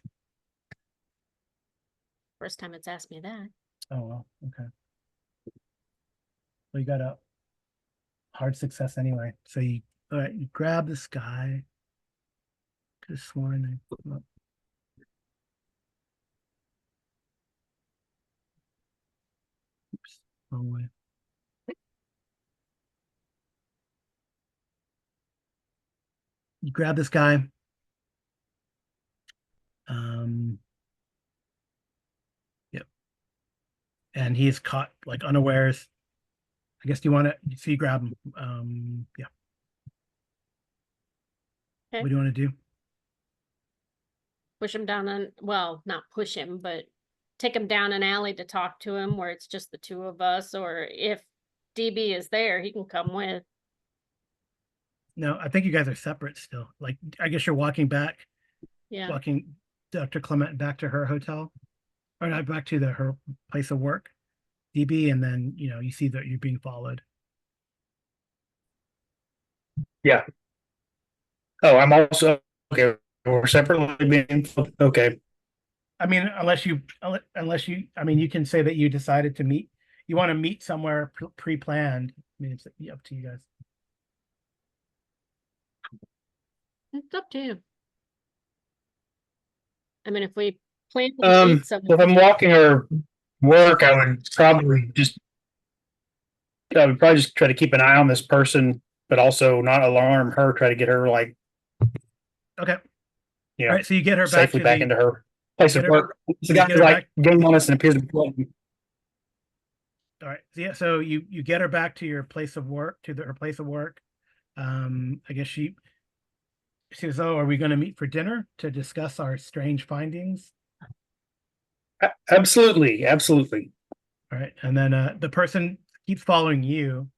First time it's asked me that. Oh well, okay. So you got a hard success anyway. So you grab this guy. Could have sworn I oops. Wrong way. You grab this guy. Yep. And he's caught like unawares. I guess you want to, so you grab him. Yeah. Okay. What do you want to do? Push him down and, well, not push him, but take him down an alley to talk to him where it's just the two of us, or if DB is there, he can come with. No, I think you guys are separate still. Like, I guess you're walking back, Yeah. walking Dr. Clement back to her hotel, or not back to her place of work, DB, and then you see that you're being followed. Yeah. Oh, I'm also okay. We're separately being okay. I mean, unless you, I mean, you can say that you decided to meet. You want to meet somewhere pre-planned. I mean, it's up to you guys. It's up to you. I mean, if we plan to meet If somewhere, I'm walking or work, I would probably just try to keep an eye on this person, but also not alarm her. Try to get her like Okay. you All know right. So you get her safely back into her place of get her- work. The you guy's get her like back- getting on us and appears to be floating. All right. So yeah. So you get her back to your place of work, her place of work. I guess she says, "Oh, are we going to meet for dinner to discuss our strange findings?" Absolutely, absolutely. All right. And then the person keeps following you,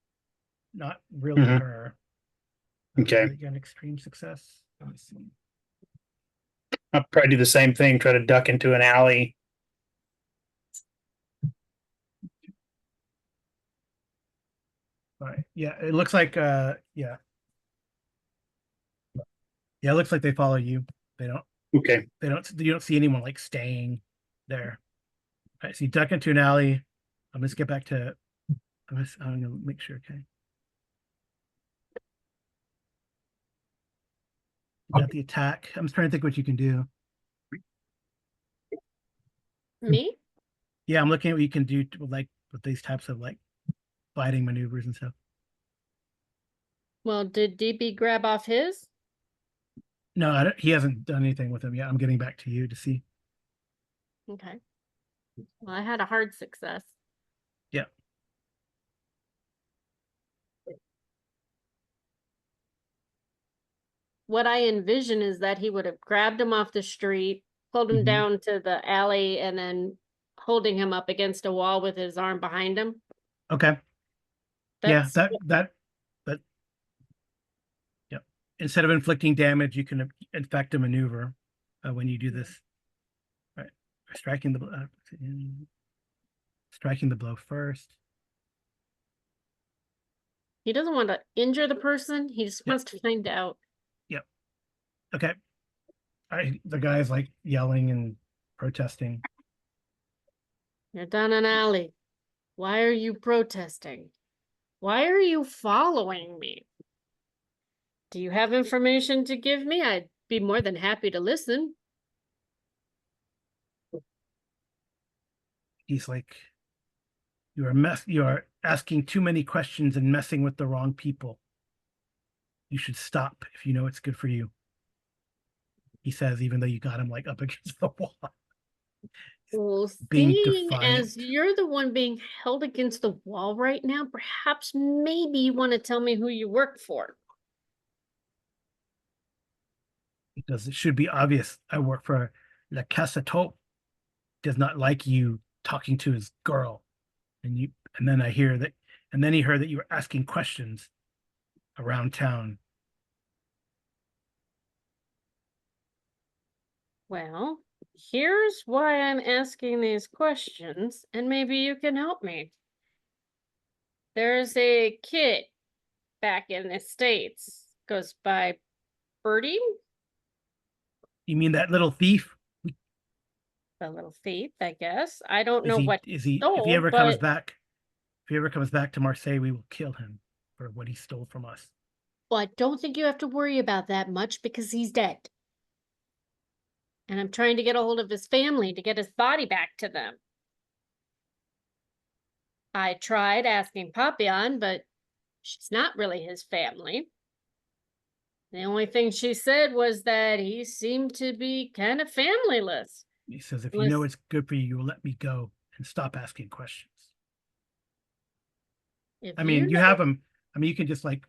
not really Mhm. her. Okay. You got an extreme success. Let me see. I'll probably do the same thing. Try to duck into an alley. All right. Yeah. It looks like yeah. Yeah, it looks like they follow you. They don't Okay. you don't see anyone like staying there. All right, so you duck into an alley. I'm just get back to I'm gonna make sure, okay. You got the attack. I'm just trying to think what you can do. me? Yeah, I'm looking at what you can do with these types of like fighting maneuvers and stuff. Well, did DB grab off his? No, I don't, he hasn't done anything with them yet. I'm getting back to you to see. Okay. Well, I had a hard success. Yeah. What I envision is that he would have grabbed him off the street, pulled him Mhm. down to the alley, and then holding him up against a wall with his arm behind him. Okay. That's Yeah, that yeah. Instead of inflicting damage, you can infect a maneuver when you do this. Right. Striking the blow first. he doesn't want to injure the person. He just Yeah. wants to find out. Okay. The guy's like yelling and protesting. You're down an alley. Why are you protesting? Why are you following me? Do you have information to give me? I'd be more than happy to listen. He's like, you are asking too many questions and messing with the wrong people. You should stop if you know it's good for you. He says, even though you got him like up against the wall. Well, Being seeing defiant. as you're the one being held against the wall right now, perhaps maybe you want to tell me who you work for. Because it should be obvious. I work for La Casa Taupe. Does not like you talking to his girl. And then I hear that, and then he heard that you were asking questions around town. Well, here's why I'm asking these questions, and maybe you can help me. There's a kid back in the States, goes by Birdie, You mean that little thief? the little thief, I guess. I don't know what Is he, if stole, he ever comes but back, if he ever comes back to Marseille, we will kill him for what he stole from us. well, I don't think you have to worry about that much because he's dead. And I'm trying to get a hold of his family to get his body back to them. I tried asking Papillon, but she's not really his family. The only thing she said was that he seemed to be kind of familyless. He says, if you Unless- know it's good for you, you'll let me go and stop asking questions. If I mean, you know- have him. I mean, you can just like,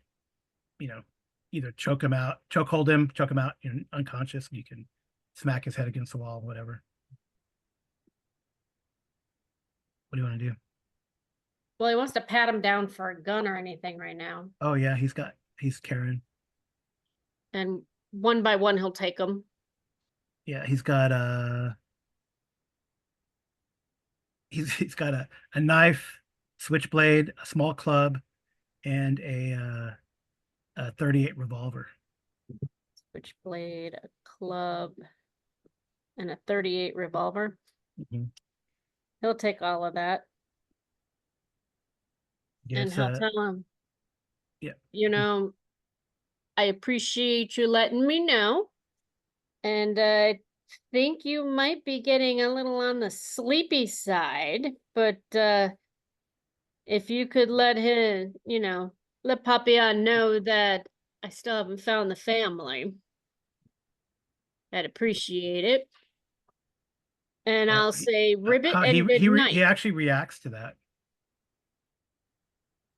either choke him out, choke hold him, choke him out unconscious. You can smack his head against the wall, whatever. What do you want to do? Well, he wants to pat him down for a gun or anything right now. Oh yeah, he's carrying. And one by one, he'll take them. Yeah, he's got he's got a knife, switchblade, a small club, and a 38 revolver. Switchblade, a club, and a 38 revolver. Mhm. He'll take all of that. And Yes, he'll tell him, yeah. I appreciate you letting me know. And I think you might be getting a little on the sleepy side, but if you could let him, let Papillon know that I still haven't found the family, I'd appreciate it. And I'll say ribbit and good he night. actually reacts to that.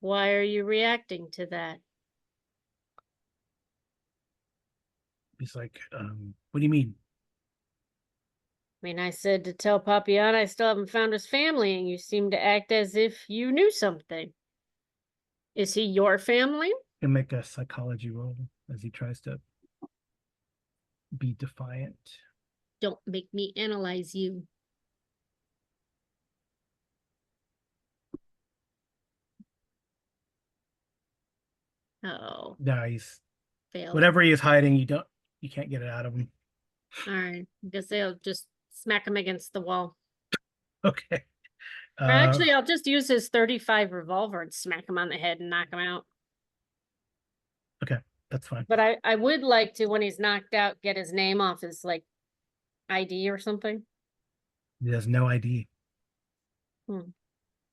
Why are you reacting to that? He's like, what do you mean? I mean, I said to tell Papillon I still haven't found his family, and you seem to act as if you knew something. Is he your family? Can make a psychology roll as he tries to be defiant. Don't make me analyze you. Oh, No, he's failed. whatever he is hiding, you can't get it out of him. All right. I guess I'll just smack him against the wall. Okay. Or actually, I'll just use his 35 revolver and smack him on the head and knock him out. Okay, that's fine. But I would like to, when he's knocked out, get his name off his like ID or something. He has no ID. And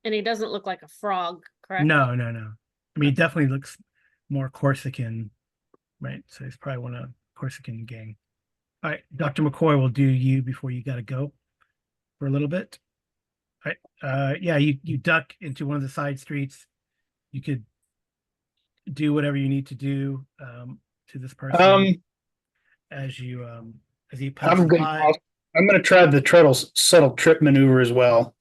he doesn't look like a frog, correct? No. I mean, he definitely looks more Corsican, right? So he's probably one of Corsican gang. All right, Dr. McCoy will do you before you got to go for a little bit. All right. Yeah, you duck into one of the side streets. You could do whatever you need to do to this person as he passes by. I'm gonna try the subtle trip maneuver as well.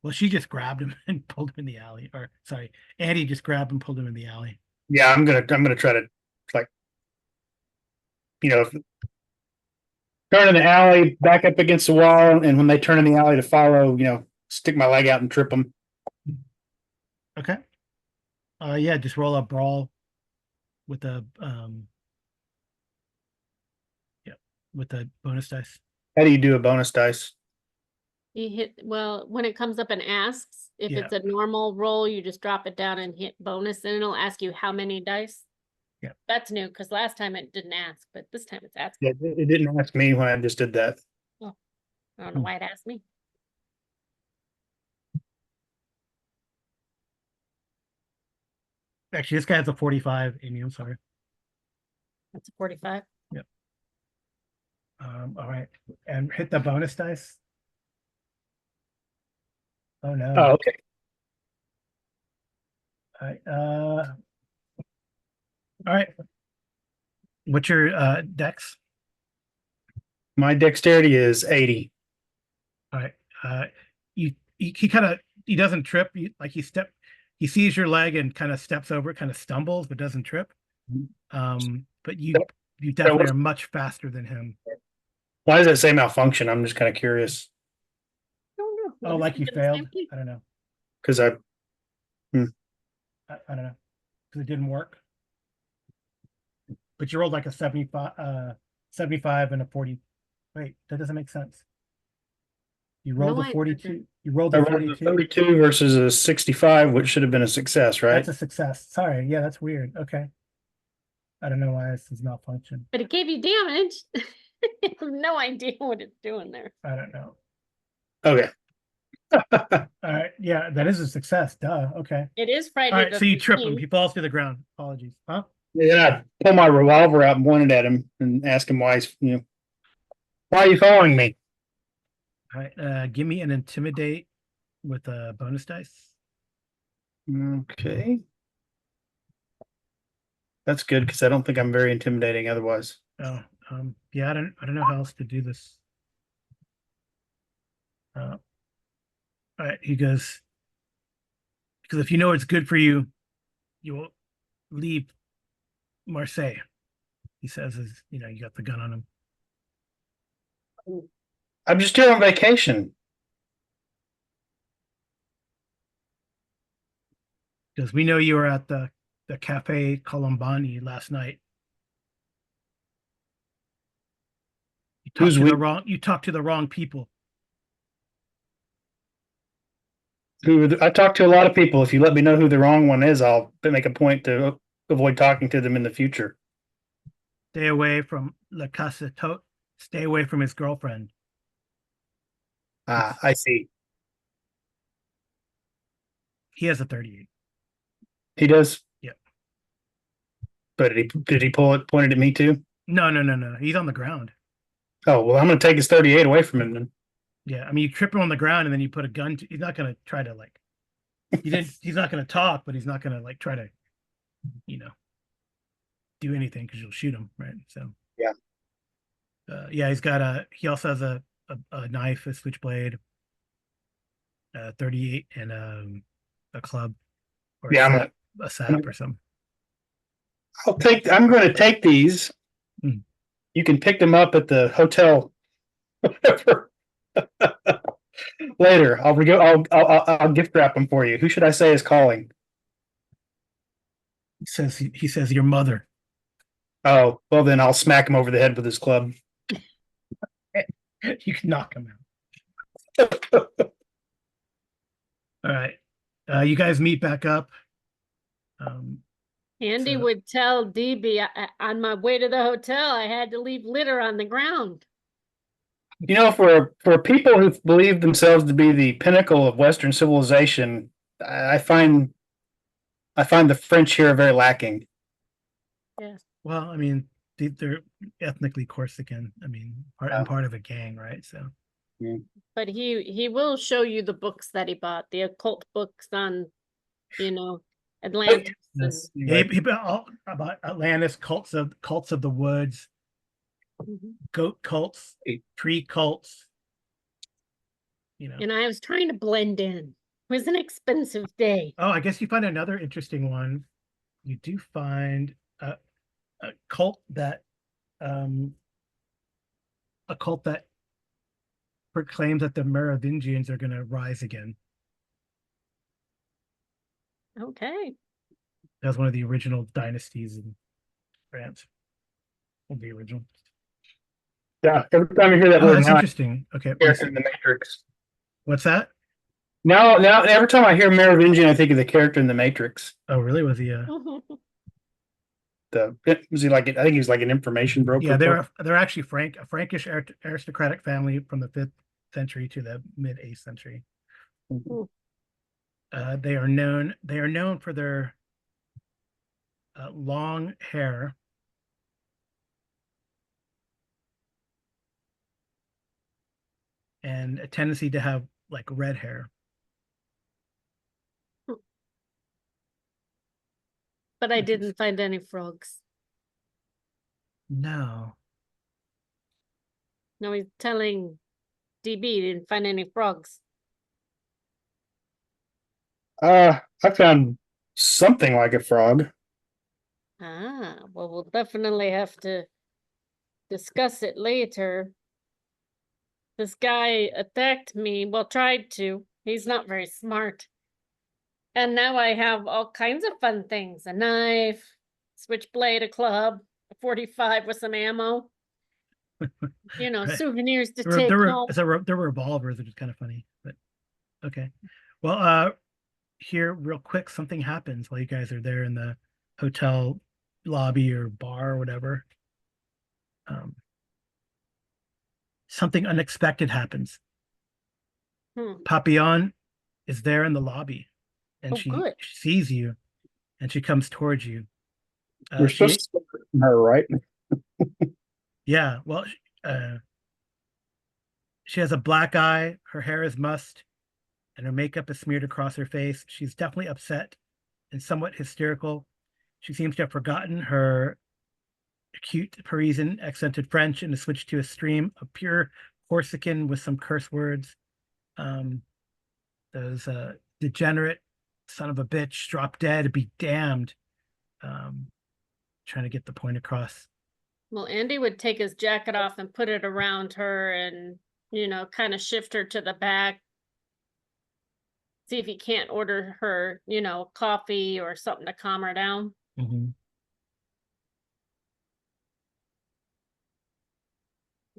Well, she just grabbed him and pulled him in the alley. Or sorry, Andy just grabbed him, pulled him in the alley. Yeah, I'm gonna try to like, turn in the alley, back up against the wall, and when they turn in the alley to follow, stick my leg out and trip them. Okay. Yeah, just roll a brawl with with the bonus dice. How do you do a bonus dice? You hit, well, when it comes up and asks, if Yeah. it's a normal roll, you just drop it down and hit bonus, and it'll ask you how many dice. Yeah. That's new, because last time it didn't ask, but this time it's asking. Yeah, it didn't ask me when I just did that. I don't know why it asked me. Actually, this guy has a 45, Amy, I'm sorry. That's a 45. All right. And hit the bonus dice. Oh no. Oh, okay. All right. All right. What's your dex? My dexterity is 80. All right. He doesn't trip. He sees your leg and kind of steps over it, kind of stumbles, but doesn't trip. But you definitely are much faster than him. Why does that say malfunction? I'm just kind of curious. I don't know. Oh, What if like we you did the same failed? thing? I don't know. Because I don't know. Because it didn't work. But you rolled like a 75 and a 40. Wait, that doesn't make sense. You rolled No, a I 42. You rolled I a rolled a 42. 32 versus a 65, which should have been a success, right? That's a success. Sorry. Yeah, that's weird. Okay. I don't know why this is malfunction. But it gave you damage. I have no idea what it's doing there. I don't know. Okay. All right. Yeah, that is a success. Duh. Okay. It is All Friday right. the So you trip him. 13th. He falls to the ground. Apologies. Huh? Then I pull my revolver out and point it at him and ask him why why are you following me? All right. Give me an intimidate with a bonus dice. Okay. That's good because I don't think I'm very intimidating otherwise. Oh, yeah. I don't know how else to do this. All right. He goes, because if you know it's good for you, you will leave Marseille. He says, as you know, you got the gun on him. I'm just here on vacation. Because we know you were at the Cafe Colombani last night. Who's we? You talked to the wrong people. I talk to a lot of people. If you let me know who the wrong one is, I'll make a point to avoid talking to them in the future. Stay away from La Casa Tot. Stay away from his girlfriend. Ah, I see. He has a 38. He does. Yeah. But did he pull it pointed at me too? No. He's on the ground. Oh well, I'm gonna take his 38 away from him then. Yeah. I mean, you trip him on the ground and then you put a gun he's not gonna try to like he's not gonna talk, but he's not gonna like try to, you know, do anything because you'll shoot him, right? So Yeah. Yeah, he also has a knife, a switchblade, 38 and a club or Yeah, a sap or something. I'm going to take these. Hmm. You can pick them up at the hotel. Later, I'll gift wrap them for you. Who should I say is calling? He says your mother. Oh, well then I'll smack him over the head with his club. You can knock him out. All right. You guys meet back up. Andy So- would tell DB, on my way to the hotel, I had to leave litter on the ground. For people who believe themselves to be the pinnacle of Western civilization, I find the French here very lacking. Yes. Well, I mean, they're ethnically Corsican. I mean, part of a gang, right? So But he will show you the books that he bought, the occult books on, Atlantis. yes. and- Yeah, he bought all about Atlantis, cults of the woods, Mhm. goat cults, tree cults. And I was trying to blend in. It was an expensive day. Oh, I guess you find another interesting one. You do find a cult that proclaims that the Merovingians are going to rise again. Okay. That was one of the original dynasties in France. Well, the original. Yeah, every time I hear that Oh, word, that's now interesting. Okay, character in the Matrix. what's that? Now, every time I hear Merovingian, I think of the character in the Matrix. Oh, really? Was he? Was he like? I think he was like an information broker. Yeah, they're actually a Frankish aristocratic family from the 5th century to the mid 8th century. Mhm. They are known for their long hair, and a tendency to have like red hair. But I didn't find any frogs. No. No, he's telling DB he didn't find any frogs. I found something like a frog. Ah, well, we'll definitely have to discuss it later. This guy attacked me, well, tried to. He's not very smart. And now I have all kinds of fun things. A knife, switchblade, a club, a 45 with some ammo. Right. Souvenirs to take home. They're revolvers, which is kind of funny, but okay. Well, here real quick, something happens while you guys are there in the hotel lobby or bar or whatever. Something unexpected happens. Papillon is there in the lobby, and Oh, good. she sees you, and she comes towards you. We're supposed to look at her, right? Yeah, well, she has a black eye, her hair is mussed, and her makeup is smeared across her face. She's definitely upset and somewhat hysterical. She seems to have forgotten her acute Parisian accented French and to switch to a stream of pure Corsican with some curse words. Those degenerate son of a bitch, drop dead, be damned. Trying to get the point across. Well, Andy would take his jacket off and put it around her and, kind of shift her to the back. See if he can't order her, coffee or something to calm her down. Mm-hmm.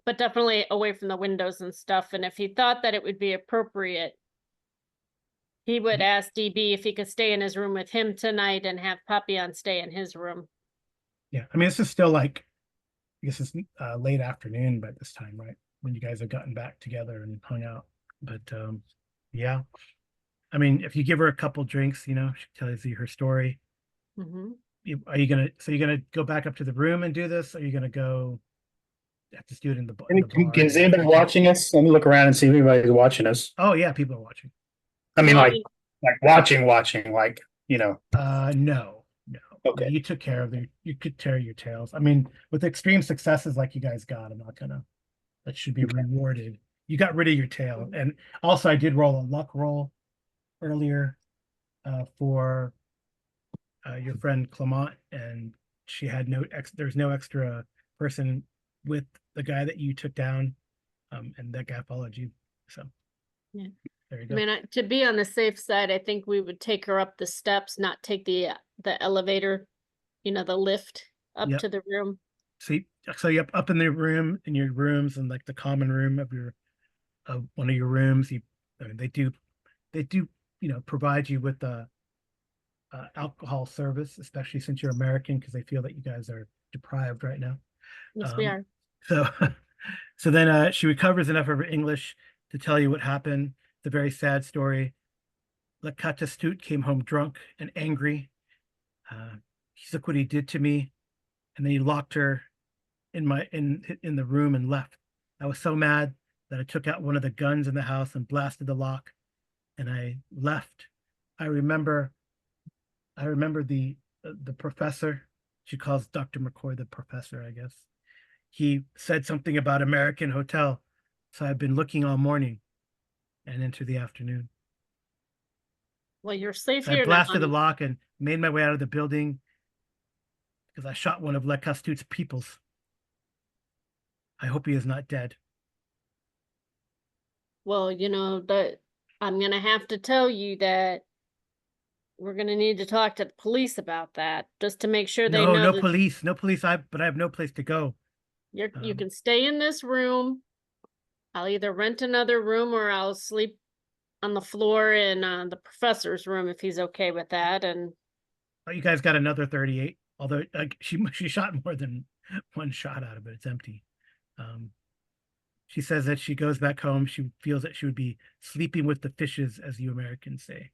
But definitely away from the windows and stuff. And if he thought that it would be appropriate, he would ask DB if he could stay in his room with him tonight and have Papillon stay in his room. Yeah, I mean, this is still like, I guess it's late afternoon by this time, right? When you guys have gotten back together and hung out. But yeah, I mean, if you give her a couple drinks, she tells you her story. Mm-hmm. Are you gonna go back up to the room and do this? Are you gonna go have to do it in the bar? Is anybody watching us? Let me look around and see if anybody's watching us. Oh yeah, people are watching. I mean, like watching, like, No. Okay. You took care of it. You could tear your tails. I mean, with extreme successes like you guys got, that should be rewarded. You got rid of your tail. And also I did roll a luck roll earlier for your friend Clement, and she had there's no extra person with the guy that you took down. And that guy followed you. So yeah. There you go. I mean, to be on the safe side, I think we would take her up the steps, not take the elevator, the lift up to the room. So you're up in the room, in your rooms, and like the common room of one of your rooms. They do, provide you with the alcohol service, especially since you're American, because they feel that you guys are deprived right now. Yes, we are. So then she recovers enough of her English to tell you what happened. The very sad story. Le Catastute came home drunk and angry. Look what he did to me, and then he locked her in the room and left. I was so mad that I took out one of the guns in the house and blasted the lock, and I left. I remember the professor. She calls Dr. McCoy the professor, I guess. He said something about American Hotel, so I've been looking all morning and into the afternoon. Well, you're safe So here. I blasted the lock and made my way out of the building because I shot one of Le Castute's peoples. I hope he is not dead. Well, that I'm going to have to tell you that we're going to need to talk to the police about that, just to make sure they know. No police. But I have no place to go. You can stay in this room. I'll either rent another room or I'll sleep on the floor in the professor's room if he's okay with that. And you guys got another 38, although she shot more than one shot out of it. It's empty. She says that she goes back home. She feels that she would be sleeping with the fishes, as you Americans say.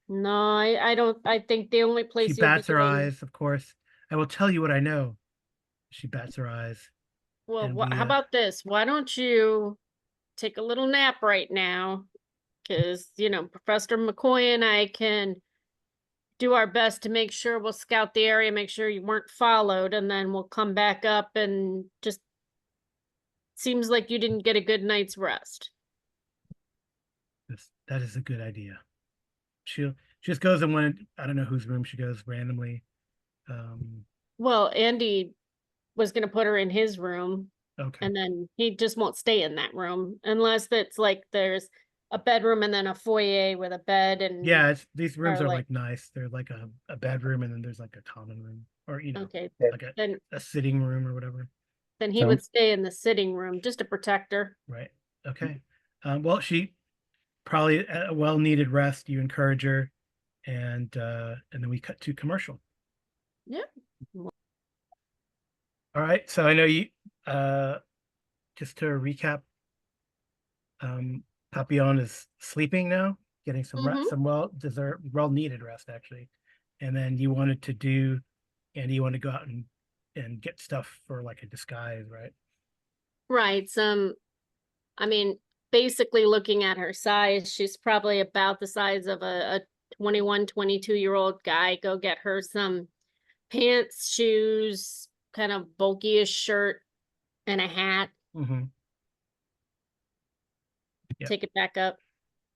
No, I don't. I think the only place she bats her eyes, of course. I will tell you what I know. She bats her eyes. Well, how about this? Why don't you take a little nap right now? Because, Professor McCoy and I can do our best to make sure we'll scout the area, make sure you weren't followed, and then we'll come back up and just seems like you didn't get a good night's rest. That is a good idea. She just goes in I don't know whose room she goes randomly. Well, Andy was going to put her in his room. Okay. And then he just won't stay in that room unless it's like there's a bedroom and then a foyer with a bed. And yeah, these rooms are like nice. They're like a bedroom and then there's like a common room, or okay, like a sitting room or whatever. Then he would stay in the sitting room just to protect her. Right. Okay. Well, she probably a well-needed rest. You encourage her, and then we cut to commercial. Yeah. All right. So I know you. Just to recap, Papillon is sleeping now, getting some rest, Mhm. some well needed rest actually. And then you wanted to do, and you want to go out and get stuff for like a disguise, right? Right, I mean, basically looking at her size, she's probably about the size of a 21, 22-year-old guy. Go get her some pants, shoes, kind of bulkiest shirt, and a hat. Mm-hmm. Yep. Take it back up.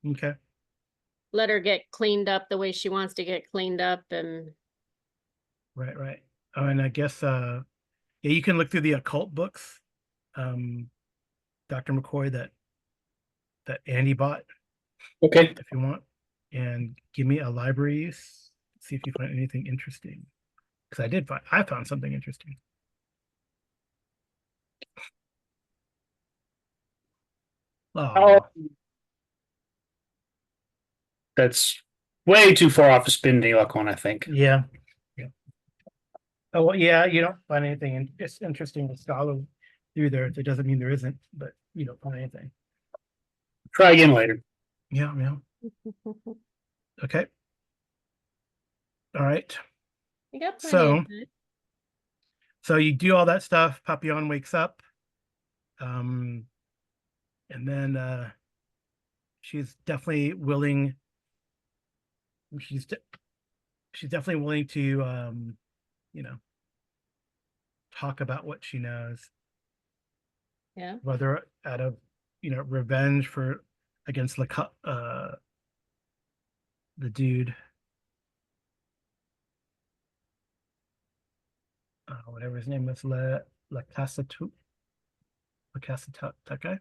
Okay. Let her get cleaned up the way she wants to get cleaned up, and Right, right. Oh, and I guess yeah, you can look through the occult books, Dr. McCoy, that Andy bought Okay. if you want, and give me a library use. See if you find anything interesting. Because I found something interesting. Oh, Oh, that's way too far off to spin any luck on, I think. yeah. Yeah. Oh, well, yeah, you don't find anything it's interesting with scholar through there. That doesn't mean there isn't, but you don't find anything. Try again later. Yeah, yeah. Okay. All right. you got plenty So, of time. so you do all that stuff. Papillon wakes up. And then she's definitely willing. She's de she's definitely willing to you know, talk about what she knows, Yeah. whether out of revenge for against the dude, whatever his name was, La Casatu, that guy.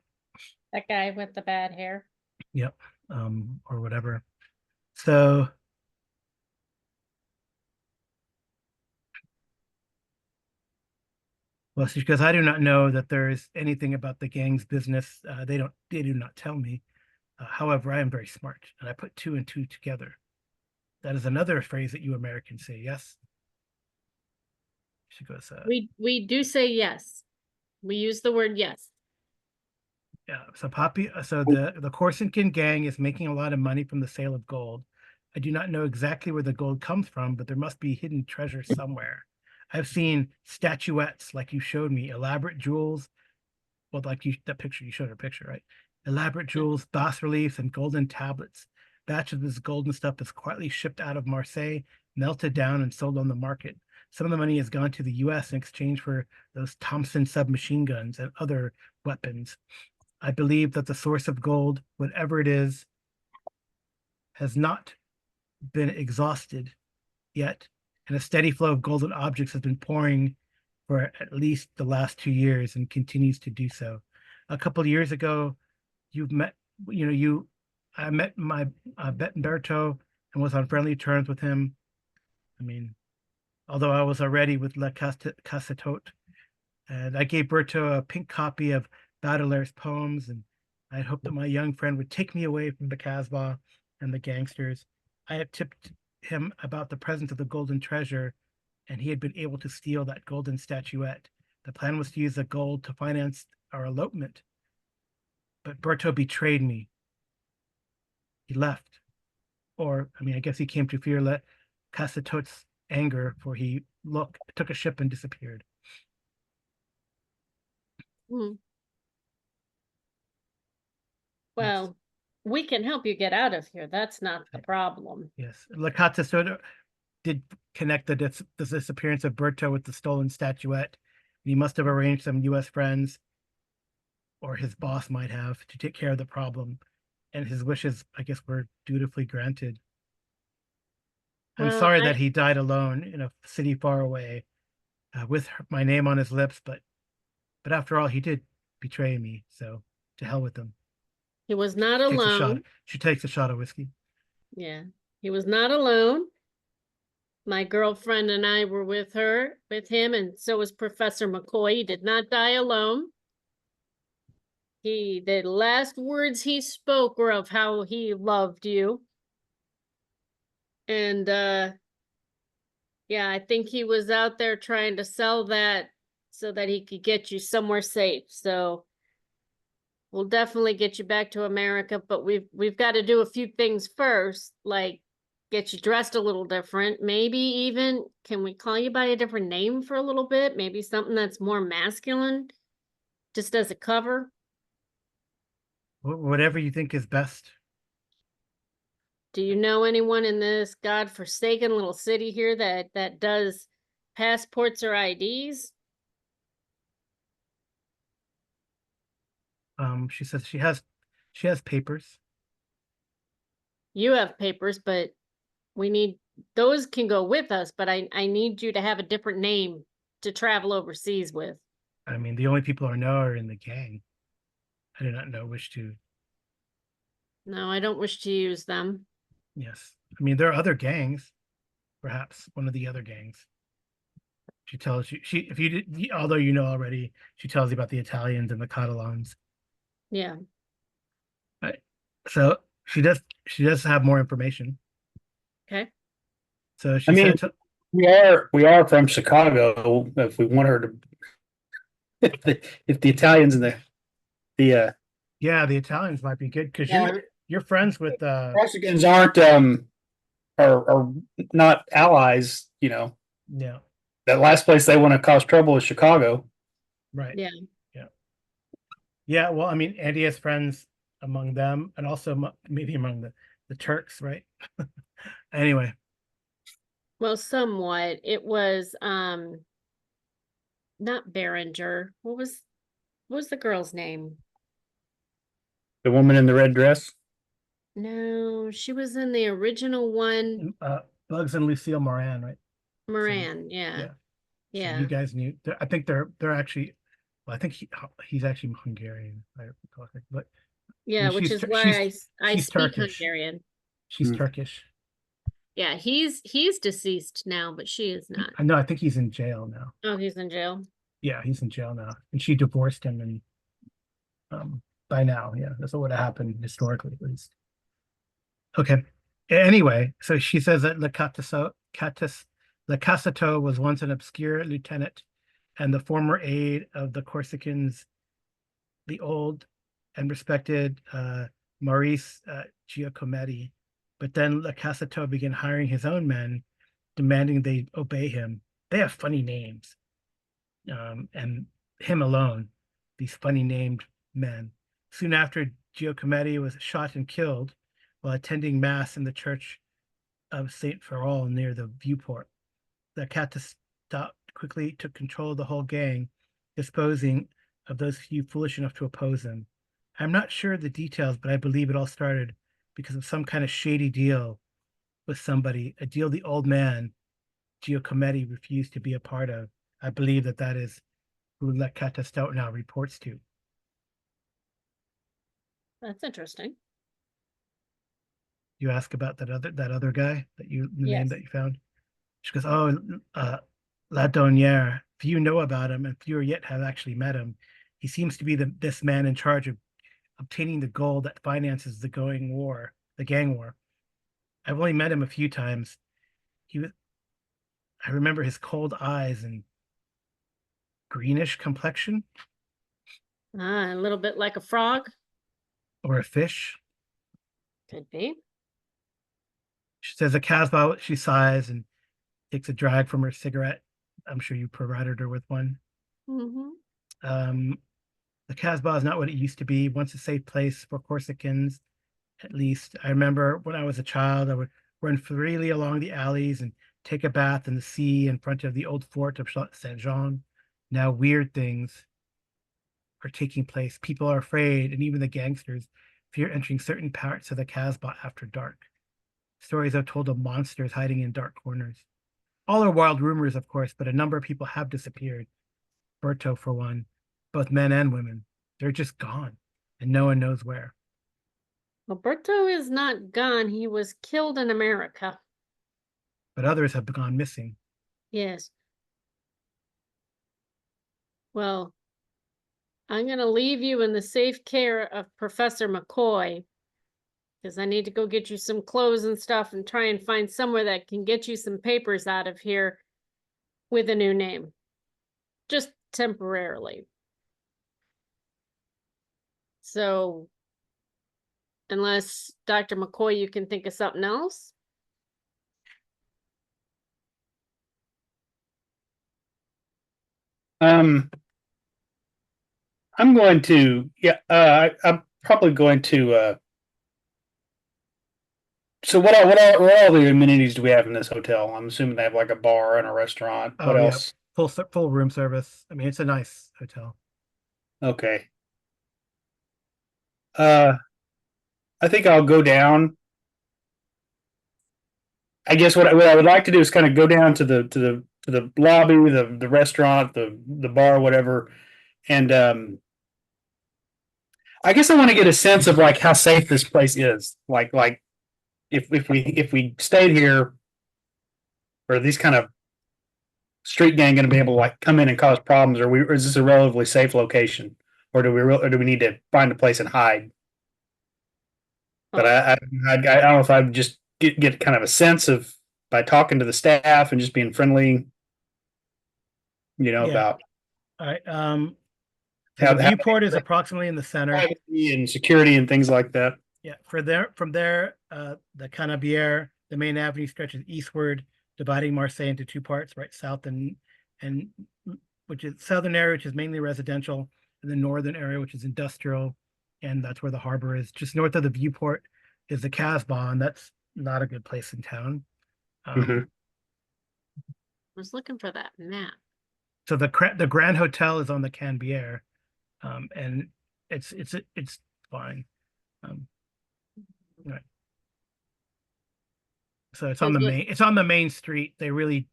That guy with the bad hair. Yep. Or whatever. So well, because I do not know that there is anything about the gang's business. They do not tell me. However, I am very smart, and I put two and two together. That is another phrase that you Americans say. Yes. She goes, We do say yes. We use the word yes. yeah. So Poppy, so the Corsican gang is making a lot of money from the sale of gold. I do not know exactly where the gold comes from, but there must be hidden treasure somewhere. I've seen statuettes like you showed me, elaborate jewels. Well, like that picture you showed her picture, right? Elaborate Yeah. jewels, bas reliefs, and golden tablets. Batch of this golden stuff is quietly shipped out of Marseille, melted down, and sold on the market. Some of the money has gone to the US in exchange for those Thompson submachine guns and other weapons. I believe that the source of gold, whatever it is, has not been exhausted yet, and a steady flow of golden objects has been pouring for at least the last 2 years and continues to do so. A couple of years ago, you met, I met my Berto and was on friendly terms with him. I mean, although I was already with La Casatote, and I gave Berto a pink copy of Baudelaire's poems, and I hoped that my young friend would take me away from the Casbah and the gangsters. I had tipped him about the presence of the golden treasure, and he had been able to steal that golden statuette. The plan was to use the gold to finance our elopement, but Berto betrayed me. He left, or I mean, I guess he came to fear Casatote's anger, for he took a ship and disappeared. Hmm. Well, we can help you get out of here. That's not the problem. Yes, Casatote did connect the disappearance of Berto with the stolen statuette. He must have arranged some U.S. friends, or his boss might have, to take care of the problem, and his wishes, I guess, were dutifully granted. I'm Well, sorry that he died alone in a city far away, with my name on his lips, but after all, he did betray me. So to hell with him. he was not She takes a shot. alone. She takes a shot of whiskey. Yeah, he was not alone. My girlfriend and I were with him, and so was Professor McCoy. He did not die alone. The last words he spoke were of how he loved you. And yeah, I think he was out there trying to sell that so that he could get you somewhere safe. So we'll definitely get you back to America, but we've got to do a few things first, like get you dressed a little different. Maybe even, can we call you by a different name for a little bit? Maybe something that's more masculine, just as a cover. Whatever you think is best. Do you know anyone in this godforsaken little city here that does passports or IDs? She says she has papers. You have papers, but we need, those can go with us, but I need you to have a different name to travel overseas with. I mean, the only people I know are in the gang. I do not know wish to. No, I don't wish to use them. Yes. I mean, there are other gangs, perhaps one of the other gangs. She tells you, if you did, although you know already, she tells you about the Italians and the Catalans. Yeah. Right. So she does have more information. Okay. So she I mean, said, we are from Chicago. If we want her to, if the Italians and the yeah, the Italians might be good because Yeah. you're friends with Mexicans aren't are not allies, yeah, that last place they want to cause trouble is Chicago. right. Yeah. Yeah, well, I mean, Andy has friends among them and also maybe among the Turks, right? Anyway, Well, somewhat. It was not Behringer. What was the girl's name? The woman in the red dress. No, she was in the original one. Bugs and Lucille Moran, right? Moran, yeah. Yeah. So Yeah. you guys knew. I think they're actually. Well, I think he's actually Hungarian. I recall, but Yeah, which is why I she's speak Turkish. Hungarian. She's Hmm. Turkish. Yeah, he's deceased now, but she is not. I know. I think he's in jail now. Oh, he's in jail. Yeah, he's in jail now, and she divorced him, and by now, yeah, that's what would have happened historically, at least. Okay. Anyway, so she says that Lacasato was once an obscure lieutenant and the former aide of the Corsicans, the old and respected Maurice Giacometti. But then Lacasato began hiring his own men, demanding they obey him. They have funny names, and him alone, these funny named men. Soon after, Giacometti was shot and killed while attending mass in the church of Saint Farol near the viewport. The Catastop quickly took control of the whole gang, disposing of those few foolish enough to oppose him. I'm not sure of the details, but I believe it all started because of some kind of shady deal with somebody, a deal the old man, Giacometti, refused to be a part of. I believe that is who Le Catastout now reports to. That's interesting. You ask about that other guy the name Yes. that you found. She goes, "Oh, La Donnière. Few know about him, and fewer yet have actually met him. He seems to be this man in charge of obtaining the gold that finances the gang war. I've only met him a few times. I remember his cold eyes and greenish complexion, Ah, a little bit like a frog. or a fish." Could be. She says a Casbah. She sighs and takes a drag from her cigarette. I'm sure you provided her with one. Mm-hmm. The Casbah is not what it used to be. Once a safe place for Corsicans, at least. I remember when I was a child, I would run freely along the alleys and take a bath in the sea in front of the old fort of Saint Jean. Now weird things are taking place. People are afraid, and even the gangsters fear entering certain parts of the Casbah after dark. Stories are told of monsters hiding in dark corners. All are wild rumors, of course, but a number of people have disappeared. Berto, for one, both men and women. They're just gone, and no one knows where. Roberto is not gone. He was killed in America. But others have gone missing. Yes. Well, I'm going to leave you in the safe care of Professor McCoy because I need to go get you some clothes and stuff and try and find somewhere that can get you some papers out of here with a new name. Just temporarily. So unless Dr. McCoy, you can think of something else? I'm going to, I'm probably going to, so what all the amenities do we have in this hotel? I'm assuming they have like a bar and a restaurant. What Oh yeah, else? full room service. I mean, it's a nice hotel. Okay. Uh, I think I'll go down. I guess what I would like to do is kind of go down to the lobby, the restaurant, the bar, whatever, and I guess I want to get a sense of like how safe this place is. Like if we stayed here, or these kind of street gang going to be able to like come in and cause problems, or is this a relatively safe location, or do we need to find a place and hide? But I don't know if I would just get kind of a sense of by talking to the staff and just being friendly, Yeah. about All right. How- The how- viewport is approximately in the center. privacy and security and things like that. Yeah, from there, the Canebière, the main avenue stretches eastward, dividing Marseille into two parts, right, south and which is southern area, which is mainly residential, and the northern area, which is industrial, and that's where the harbor is. Just north of the viewport is the Casbah, and that's not a good place in town. Mhm. I was looking for that map. So the Grand Hotel is on the Canebière, and it's fine. Right. So it's on the main, it's on the main street. They really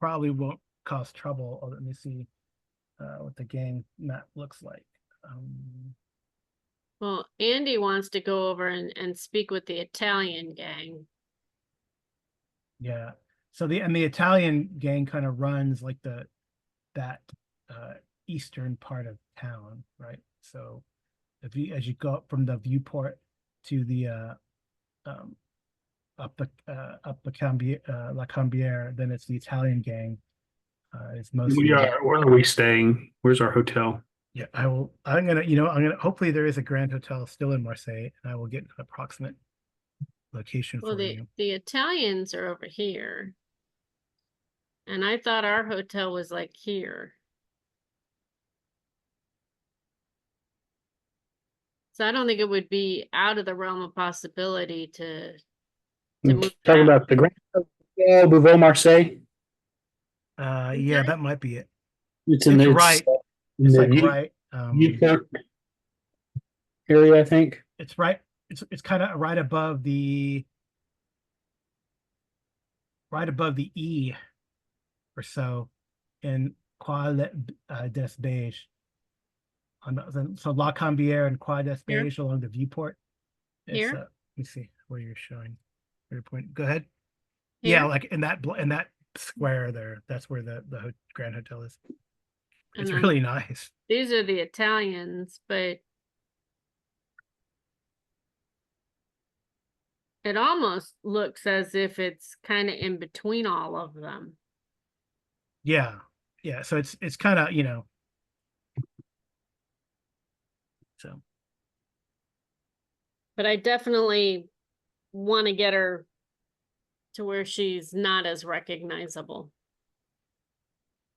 probably won't cause trouble. Oh, let me see what the gang map looks like. Well, Andy wants to go over and speak with the Italian gang. Yeah. So the Italian gang kind of runs like that eastern part of town, right? So if you as you go up from the viewport to the up the La Cambière, then it's the Italian gang. It's mostly Where are we staying? Where's our hotel? yeah. I'm gonna hopefully there is a Grand Hotel still in Marseille, and I will get an approximate location Well, for you. the Italians are over here. And I thought our hotel was like here. So I don't think it would be out of the realm of possibility to move Talk that. about the Grand Hotel Beauvais Marseille. Yeah, that might be it. It's in It's the right. in It's the like view- right. viewport area, I think. It's right. It's kind of right above the E or so in Croix des Beiges. So La Cambière and Croix des Here? Beiges along the viewport. Here? Let me see where you're showing. Where your point. Go ahead. Here? Yeah, like in that square there. That's where the Grand Hotel is. And It's then really nice. these are the Italians, but it almost looks as if it's kind of in between all of them. Yeah, yeah. So it's kind of so. But I definitely want to get her to where she's not as recognizable.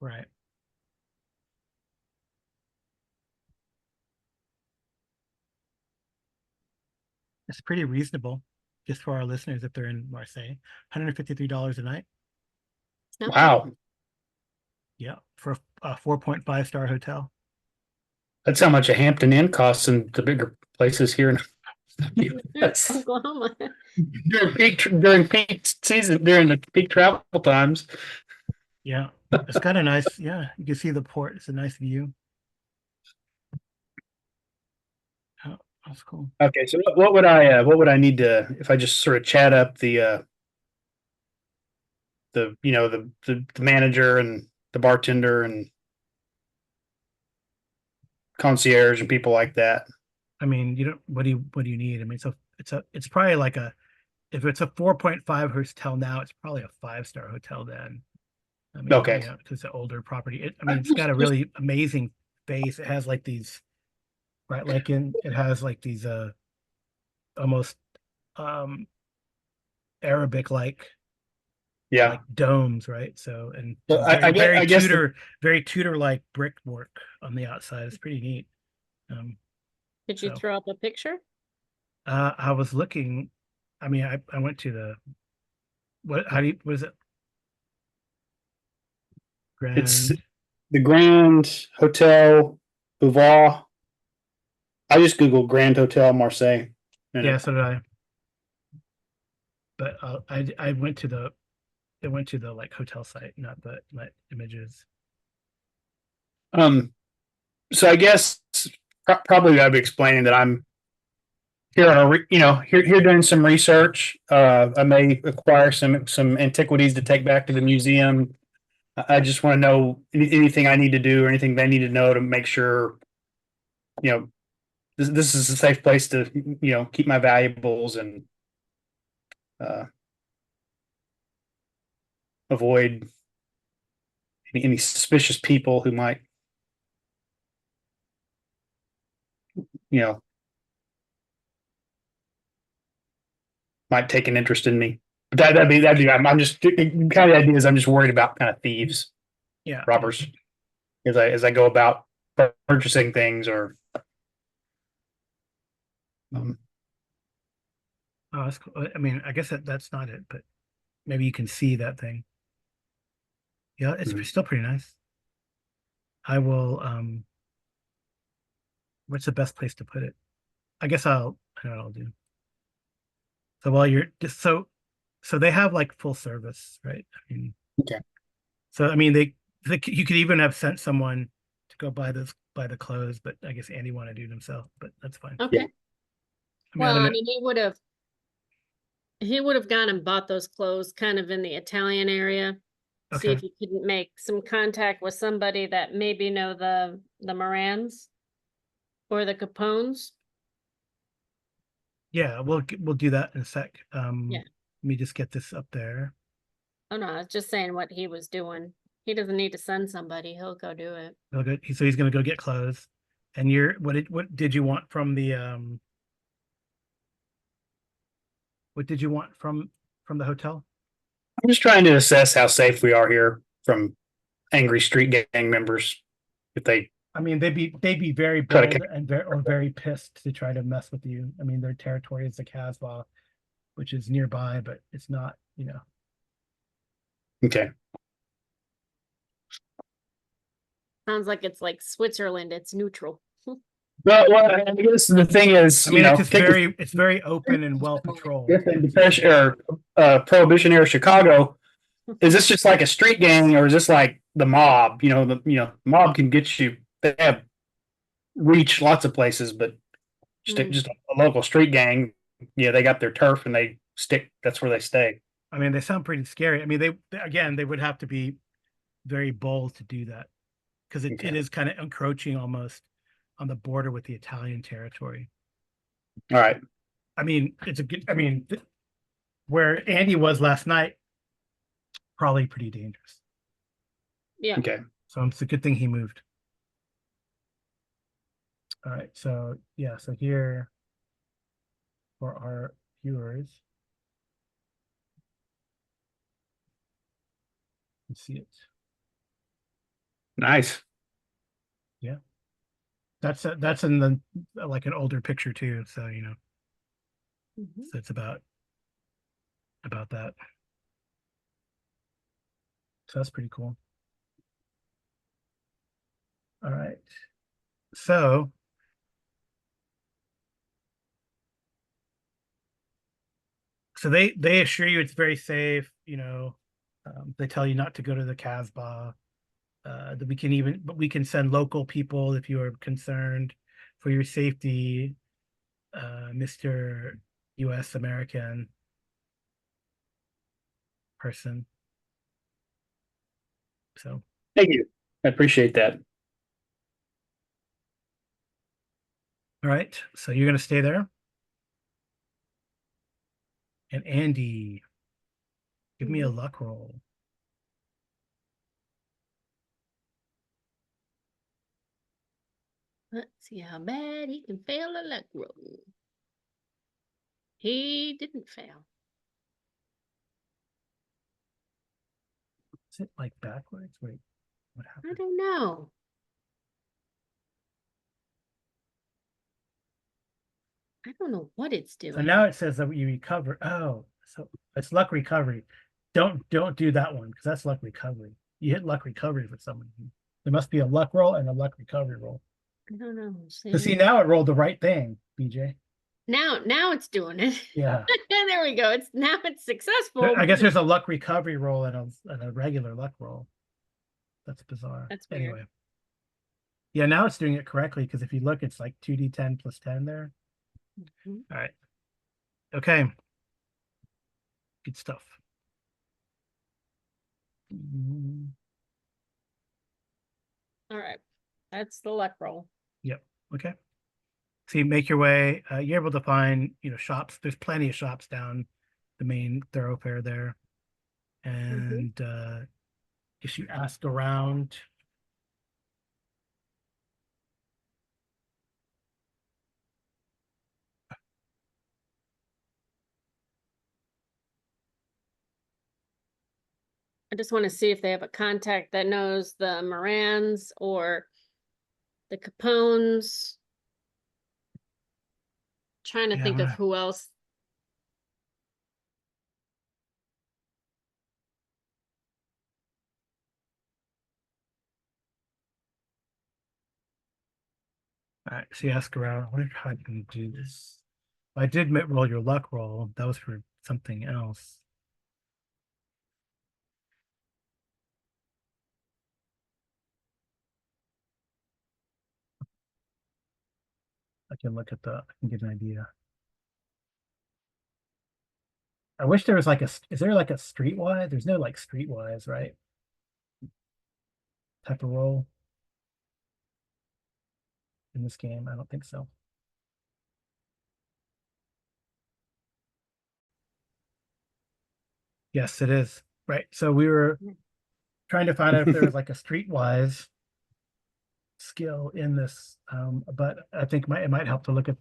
Right. It's pretty reasonable just for our listeners if they're in Marseille. $153 a night. It's not Wow, Yeah, for a 4.5 star hotel. that's how much a Hampton Inn costs in the bigger places here in bad. Oklahoma. during peak season, during the peak travel times. Yeah, it's got a nice, yeah, you can see the port. It's a nice view. Oh, that's cool. Okay, so what would I need to if I just sort of chat up the the manager and the bartender and concierge and people like that? I mean, you don't, what do you need? I mean, it's probably like if it's a 4.5 hotel now, it's probably a 5-star hotel then. I mean, Okay. because it's an older property. I mean, it's got a really amazing base. It has like these right? Like it has like these almost um Arabic like Yeah. domes, right? So and, So and I guess, very I guess the, very Tudor like brickwork on the outside. It's pretty neat. Um, Did you so throw up a picture? I was looking. I mean, I went to the what? How do you? What is it? it's Grand. the Grand Hotel Bouval. I just Googled Grand Hotel Marseille. And Yeah, so did I. But I went to the it went to the like hotel site, not the like images. um, so I guess probably I'd be explaining that I'm here on here doing some research. I may acquire some antiquities to take back to the museum. I just want to know anything I need to do or anything they need to know to make sure this is a safe place to keep my valuables and uh, avoid any suspicious people who might you know might take an interest in me. But that'd be I'm just kind of the idea is I'm just worried about kind of thieves, Yeah. robbers, as I go about purchasing things or um, Oh, that's cool. I mean, I guess that's not it, but maybe you can see that thing. Yeah, it's Mhm. still pretty nice. I will. What's the best place to put it? I guess I know what I'll do. So while you're just so they have like full service, right? I mean, Okay. so I mean you could even have sent someone to go buy the clothes, but I guess Andy wanted to do it himself, but that's fine. Yeah. Okay. I mean, I Well, don't I know. mean, he would have gone and bought those clothes kind of in the Italian area. See Okay. if he couldn't make some contact with somebody that maybe know the Morans or the Capones. Yeah, we'll do that in a sec. Yeah. Let me just get this up there. Oh no, I was just saying what he was doing. He doesn't need to send somebody. He'll go do it. Oh, good. So he's gonna go get clothes. And what did you want from the what did you want from the hotel? I'm just trying to assess how safe we are here from angry street gang members if they I mean, they'd be very try to. bold and very pissed to try to mess with you. I mean, their territory is the Casbah, which is nearby, but it's not, Okay. Sounds like it's like Switzerland. It's neutral. Well, I guess the thing is, I mean, take the it's very open and well patrolled. if the depression or prohibition era Chicago, is this just like a street gang or is this like the mob? The mob can get you. They have reach lots of places, but just a local street gang, they got their turf and they stick. That's where they stay. I mean, they sound pretty scary. I mean, they would have to be very bold to do that because it Okay. is kind of encroaching almost on the border with the Italian territory. All right. I mean, it's a good. I mean, where Andy was last night, probably pretty dangerous. Yeah. Okay. So it's a good thing he moved. All right. So yeah. So here for our viewers, you see it. Nice. Yeah. That's in the like an older picture too. So Mhm. so it's about that. So that's pretty cool. All right. So they assure you it's very safe. They tell you not to go to the Casbah. That we can send local people if you are concerned for your safety, Mr. U.S. American person. So, Thank you. I appreciate that. all right. So you're gonna stay there, and Andy, give me a Mhm. luck roll. Let's see how bad he can fail a luck roll. He didn't fail. Is it like backwards? Wait, what I happened? don't know. I don't know what it's doing. So now it says that you recover. Oh, so it's luck recovery. Don't do that one because that's luck recovery. You hit luck recovery for someone. There must be a luck roll and a luck recovery roll. I don't know. So see, now it rolled the right thing, BJ. Now it's doing it. Yeah. There we go. It's successful. I guess there's a luck recovery roll and a regular luck roll. That's bizarre. That's weird. Anyway. Yeah, now it's doing it correctly because if you look, it's like 2d10 plus 10 there. Mhm. All right. Okay. Good stuff. All right. That's the luck roll. Yep. Okay. So you make your way, you're able to find, shops. There's plenty of shops down the main thoroughfare there. And just you ask around. I just want to see if they have a contact that knows the Morans or the Capones. Trying to Yeah, think of right. who else. All right, so you ask around. I wonder how I can do this. I did roll your luck roll. That was for something else. I can look at I can get an idea. I wish there was is there like a streetwise? There's no like streetwise, right? Type of roll in this game. I don't think so. Yes, it is. Right. So we were trying to find out if there was like a streetwise skill in this. But I think it might help to look at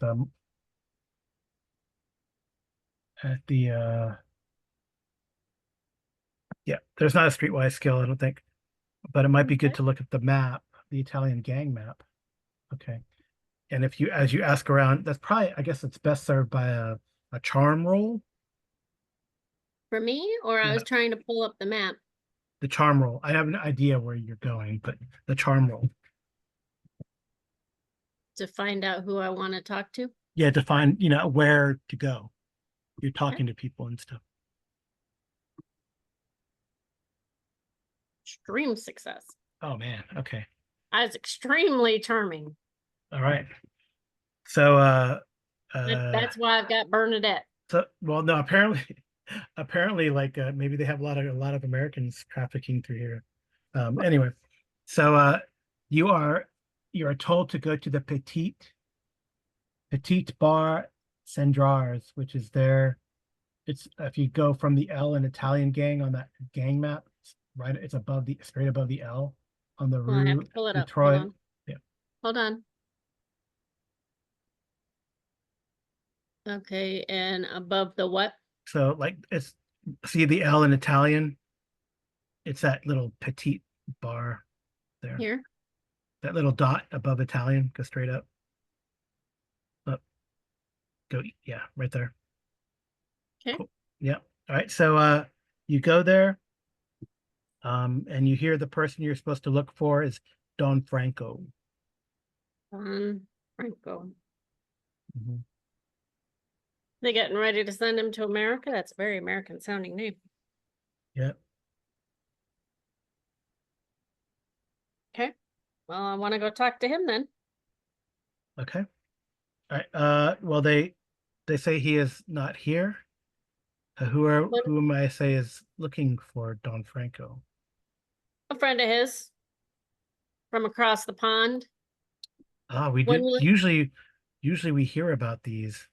yeah, there's not a streetwise skill, I don't think. But it might be good Okay. to look at the map, the Italian gang map. Okay. And as you ask around, that's probably, I guess it's best served by a charm roll. For me, or I Yeah. was trying to pull up the map. The charm roll. I have an idea where you're going, but the charm roll. To find out who I want to talk to. Yeah, to find, where to go. You're talking to people and stuff. Extreme success. Oh man. Okay. I was extremely charming. All right. So That's why I've got Bernadette. so well no, apparently like maybe they have a lot of Americans trafficking through here. Anyway, so you are told to go to the Petite Bar Centrars, which is there. It's if you go from the L in Italian gang on that gang map, it's straight above the L on the Well, I have Rue to pull it up. Detroit. Hold on. Yeah. Hold on. Okay, and above the what? So like see the L in Italian? It's that little petite bar there. Here. That little dot above Italian. Go straight up. Up. Go, yeah, right there. Okay. Cool. Yeah. All right. So you go there. And you hear the person you're supposed to look for is Don Franco. Franco. Mm-hmm. They getting ready to send him to America? That's a very American sounding name. Yeah. Okay. Well, I want to go talk to him then. Okay. All right. Well, they say he is not here. Who am I say is looking for Don Franco? A friend of his from across the pond. We do usually we hear about these.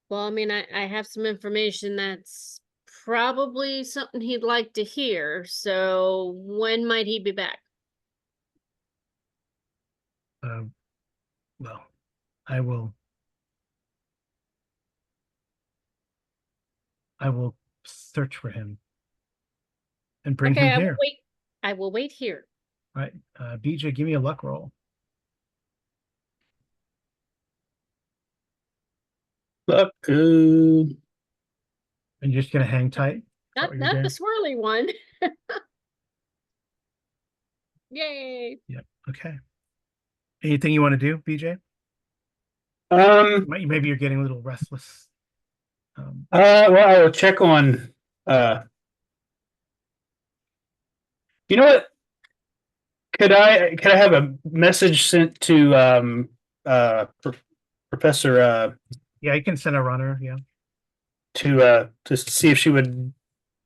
Well, I mean, I have some information that's probably something he'd like to hear. So when might he be back? Well, I will. I will search for him and bring Okay, him I will here. wait. I will wait here. All right, BJ, give me a luck roll. Look, And you're just gonna hang tight. Is that what you're Not the doing? swirly one. Yay. Yep. Okay. Anything you want to do, BJ? um, Maybe you're getting a little restless. well, I will check on, you know what? Could I have a message sent to, Professor, Yeah, you can send a runner. Yeah. to see if she would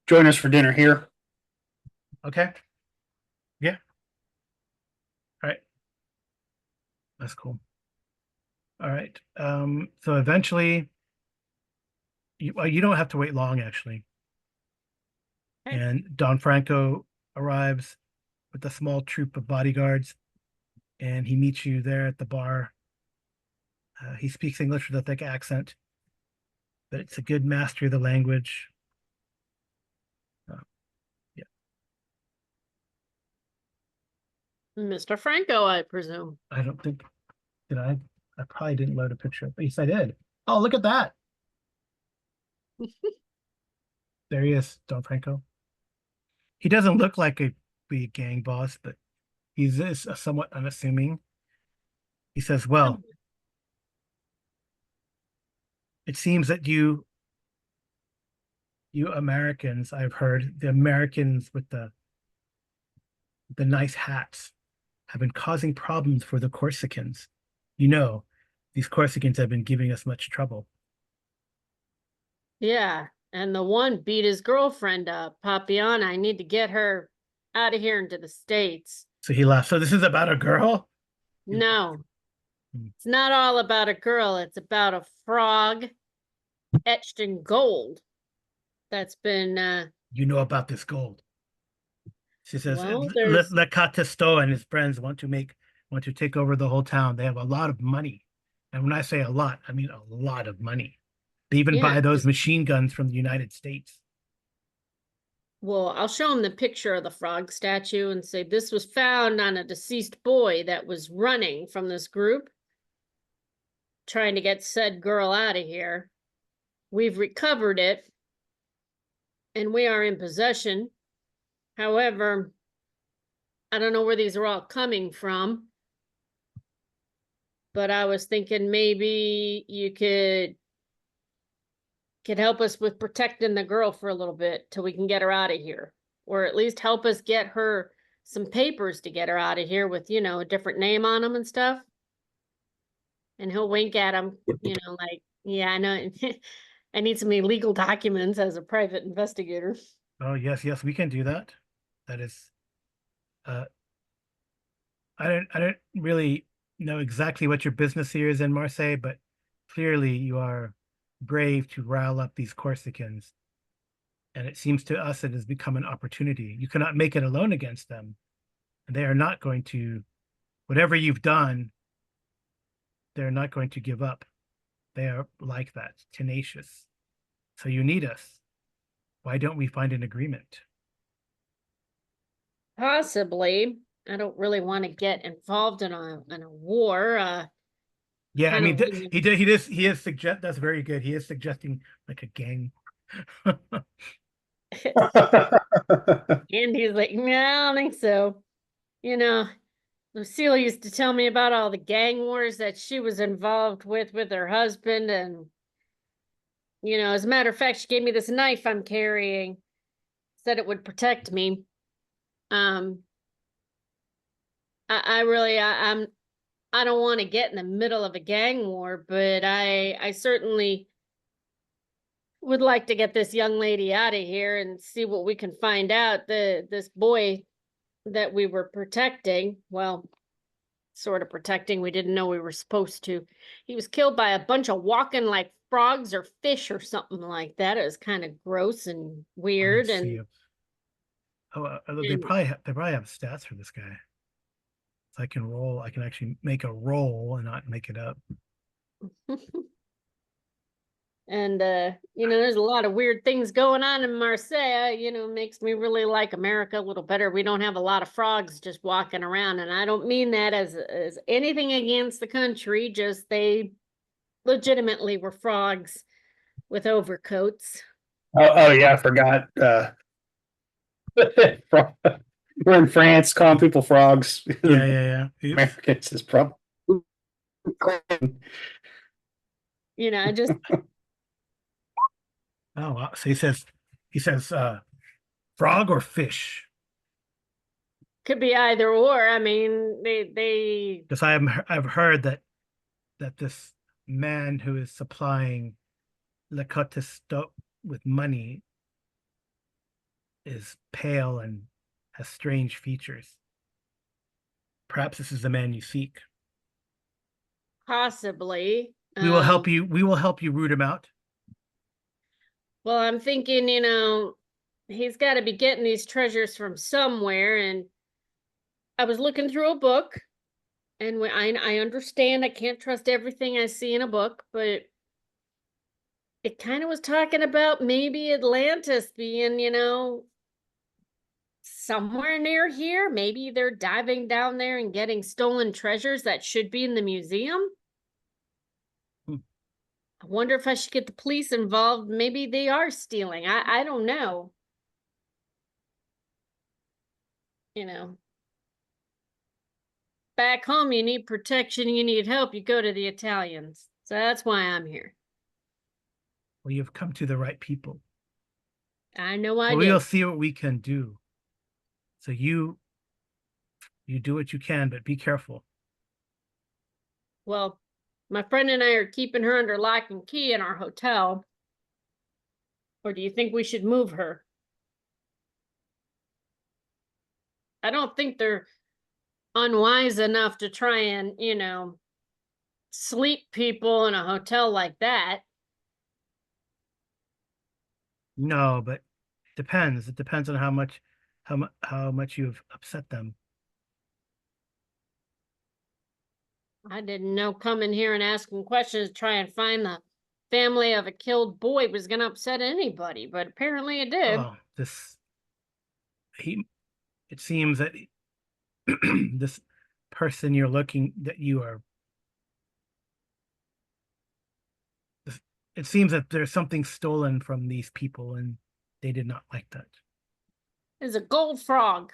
join us for dinner here? Okay. Yeah. All right. That's cool. All right. So eventually, you don't have to wait long, actually. Okay. And Don Franco arrives with a small troop of bodyguards, and he meets you there at the bar. He speaks English with a thick accent, but it's a good mastery of the language. Yeah. Mr. Franco, I presume. I don't think, did I? I probably didn't load a picture. Yes, I did. Oh, look at that. There he is, Don Franco. He doesn't look like a big gang boss, but he's somewhat unassuming. He says, well, it seems that you Americans, I've heard, the Americans with the nice hats have been causing problems for the Corsicans. You know, these Corsicans have been giving us much trouble. Yeah, and the one beat his girlfriend up, Papiana. I need to get her out of here into the States. So he laughs. So this is about a girl? No, Hmm. it's not all about a girl. It's about a frog etched in gold that's been, You know about this gold. She says, well, there's, Le Catisto and his friends want to take over the whole town. They have a lot of money. And when I say a lot, I mean a lot of money. They even yeah, buy those machine guns from the United States. well, I'll show him the picture of the frog statue and say this was found on a deceased boy that was running from this group, trying to get said girl out of here. We've recovered it, and we are in possession. However, I don't know where these are all coming from, but I was thinking maybe you could help us with protecting the girl for a little bit till we can get her out of here, or at least help us get her some papers to get her out of here with, a different name on them and stuff. And he'll wink at him, like, yeah, I know. I need some illegal documents as a private investigator. Oh, yes, we can do that. That is, uh, I don't really know exactly what your business here is in Marseille, but clearly you are brave to rile up these Corsicans. And it seems to us it has become an opportunity. You cannot make it alone against them. And they are not going to, whatever you've done, they're not going to give up. They are like that, tenacious. So you need us. Why don't we find an agreement? Possibly. I don't really want to get involved in a war. Yeah, I Kind mean, of he is suggest that's very good. He is suggesting like a gang. And he's like, no, I don't think so. You know, Lucille used to tell me about all the gang wars that she was involved with her husband. And, as a matter of fact, she gave me this knife I'm carrying, said it would protect me. Um, I really, I don't want to get in the middle of a gang war, but I certainly would like to get this young lady out of here and see what we can find out. This boy that we were protecting, well, sort of protecting, we didn't know we were supposed to. He was killed by a bunch of walking like frogs or fish or something like that. It was kind of gross and weird. See And, if, oh, and they probably have stats for this guy. So I can roll. I can actually make a roll and not make it up. And there's a lot of weird things going on in Marseille. Makes me really like America a little better. We don't have a lot of frogs just walking around, and I don't mean that as anything against the country, just they legitimately were frogs with overcoats. Oh yeah, I forgot. We're in France, calling people frogs. Yeah. Oops. Americans is probably. I just Oh, wow. So he says, frog or fish? could be either or. I mean, they Because I've heard that this man who is supplying Le Cotesto with money is pale and has strange features. Perhaps this is the man you seek. possibly. We will help you. We will help you root him out. Well, I'm thinking, he's got to be getting these treasures from somewhere. And I was looking through a book, and I understand I can't trust everything I see in a book, but it kind of was talking about maybe Atlantis being, somewhere near here. Maybe they're diving down there and getting stolen treasures that should be in the museum. I wonder if I should get the police involved. Maybe they are stealing. I don't know. Back home, you need protection, you need help, you go to the Italians. So that's why I'm here. Well, you've come to the right people. I know I Well, we'll did. see what we can do. So you do what you can, but be careful. Well, my friend and I are keeping her under lock and key in our hotel. Or do you think we should move her? I don't think they're unwise enough to try and, sleep people in a hotel like that. No, but depends. It depends on how much you've upset them. I didn't know coming here and asking questions to try and find the family of a killed boy was going to upset anybody, but apparently it did. Oh, it seems that this person you're looking that you are it seems that there's something stolen from these people and they did not like that. It's a gold frog.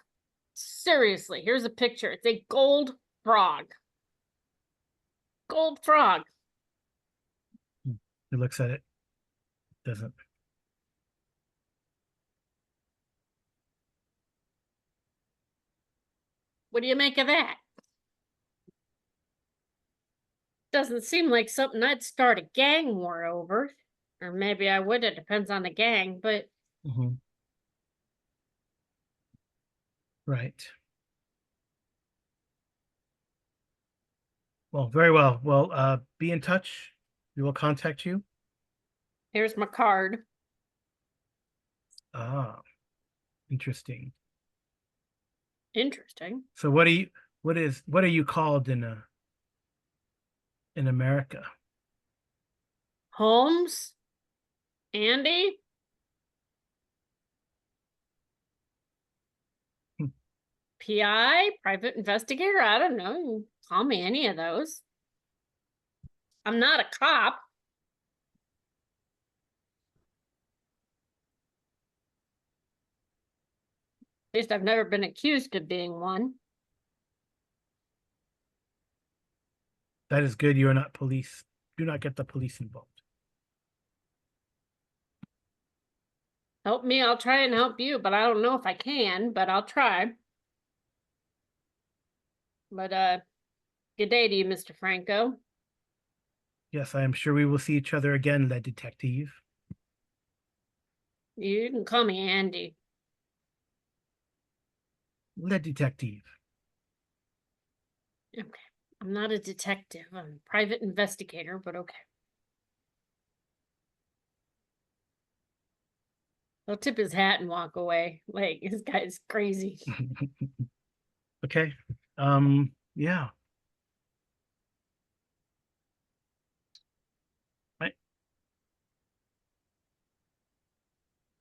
Seriously, here's a picture. It's a gold frog. Gold frog. He looks at it, doesn't. What do you make of that? Doesn't seem like something I'd start a gang war over. Or maybe I would, it depends on the gang, but Mhm. Right. Well, very well. Well, be in touch. We will contact you. here's my card. Ah, interesting. Interesting. So what are you called in America? Holmes? Andy? Hmm. PI? Private investigator? I don't know. You can call me any of those. I'm not a cop. At least I've never been accused of being one. That is good. You are not police. Do not get the police involved. Help me, I'll try and help you, but I don't know if I can, but I'll try. But good day to you, Mr. Franco. Yes, I am sure we will see each other again, le detective. You can call me Andy. Le detective. Okay. I'm not a detective. I'm a private investigator, but okay. He'll tip his hat and walk away. Like, this guy's crazy. Okay. Yeah.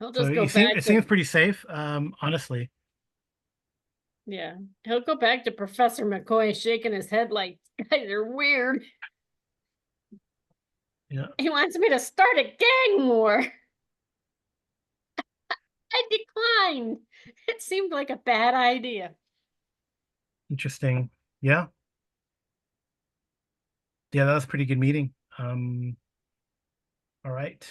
He'll So just go back it to, seems pretty safe, honestly. yeah, he'll go back to Professor McCoy shaking his head like, guys are weird. Yeah. He wants me to start a gang war. I declined. It seemed like a bad idea. Interesting. Yeah. Yeah, that was a pretty good meeting. All right.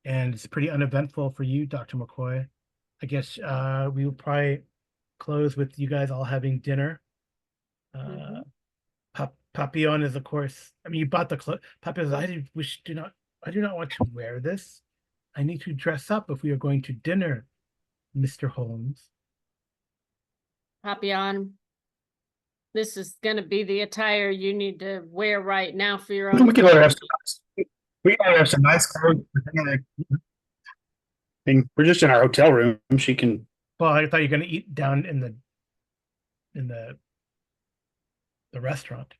And it's pretty uneventful for you, Dr. McCoy. I guess we will probably close with you guys all having dinner. Mhm. Papillon is, of course. I mean, you bought the clothes. Papillon, I do not want to wear this. I need to dress up if we are going to dinner, Mr. Holmes. Papillon, this is gonna be the attire you need to wear right now for your We own. can let her have we can let her have some nice clothes. I mean, we're just in our hotel room. She can. Well, I thought you were going to eat down in the restaurant,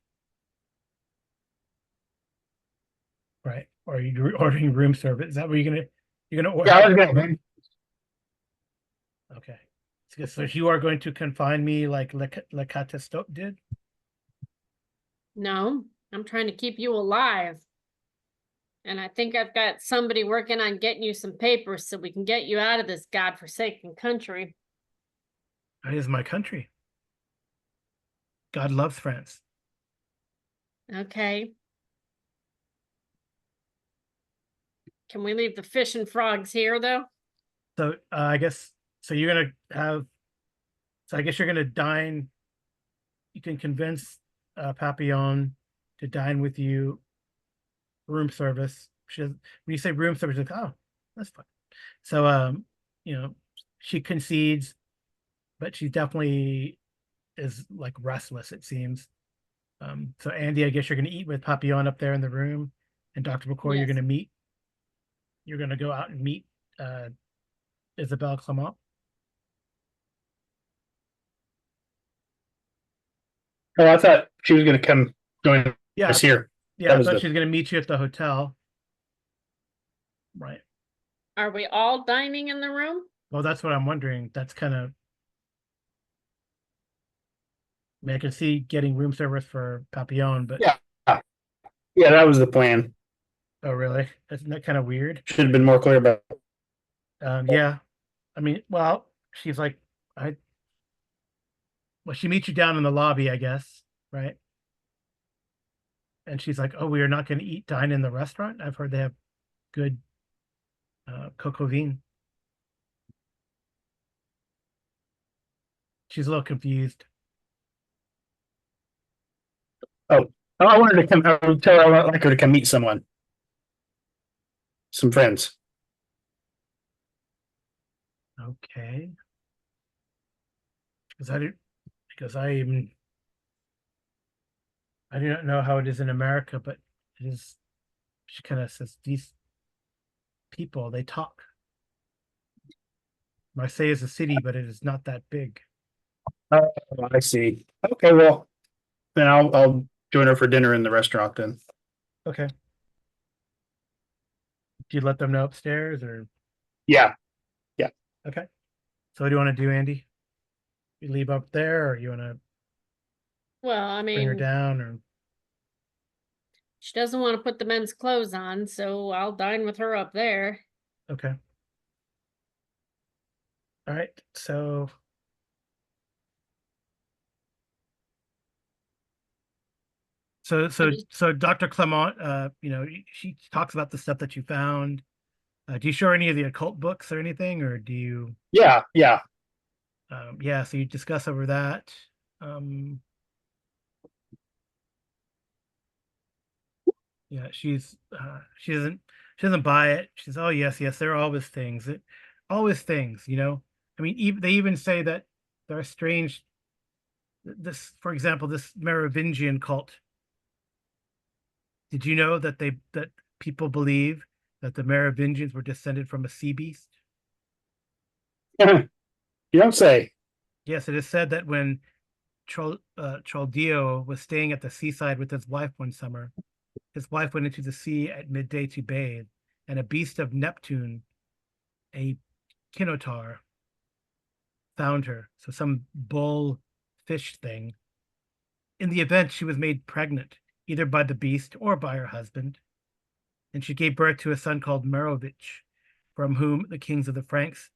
right? Or are you ordering room service? Is that what you're gonna order? Yeah, I was gonna. Okay. So you are going to confine me like Le Catasto did? No, I'm trying to keep you alive. And I think I've got somebody working on getting you some papers so we can get you out of this godforsaken country. That is my country. God loves France. Okay. Can we leave the fish and frogs here, though? So I guess so. You're gonna have. So I guess you're gonna dine. You can convince Papillon to dine with you. Room service. When you say room service, like, oh, that's fine. So you know, she concedes, but she definitely is like restless, it seems. So Andy, I guess you're gonna eat with Papillon up there in the room, and Dr. McCoy, Yes. you're gonna go out and meet Isabelle Clement. Oh, I thought she was gonna come join Yeah, us here. yeah, That I was thought the. she was gonna meet you at the hotel. Right. Are we all dining in the room? Well, that's what I'm wondering. That's kind of, I mean, I can see getting room service for Papillon, but Yeah, yeah, that was the plan. oh really? Isn't that kind of weird? Should have been more clear about. Yeah. I mean, well, she's like, well, she meets you down in the lobby, I guess, right? And she's like, "Oh, we are not going to dine in the restaurant. I've heard they have good coq au vin." She's a little confused. Oh, I wanted to come. I would tell her I'd like her to come meet someone, some friends. Okay. Because I do, because I do not know how it is in America, but it is. She kind of says these people they talk. Marseille is a city, but it is not that big. Oh, I see. Okay, well, then I'll join her for dinner in the restaurant then. Okay. Do you let them know upstairs or Yeah, okay? So what do you want to do, Andy? You leave up there, or you want to Well, I bring her mean, down, or she doesn't want to put the men's clothes on, so I'll dine with her up there. okay? All right. So Dr. Clement, she talks about the stuff that you found. Do you show her any of the occult books or anything, or do you? yeah. Yeah. So you discuss over that. Um, yeah, she doesn't buy it. She says, "Oh yes, there are always things. Always things. I mean, they even say that there are strange. This, for example, this Merovingian cult. Did you know that people believe that the Merovingians were descended from a sea beast? You don't say. Yes, it is said that when Chaldeo was staying at the seaside with his wife one summer. His wife went into the sea at midday to bathe, and a beast of Neptune, a kinotar, found her. So some bull fish thing. In the event, she was made pregnant, either by the beast or by her husband, and she gave birth to a son called Merovich, from whom the kings of the Franks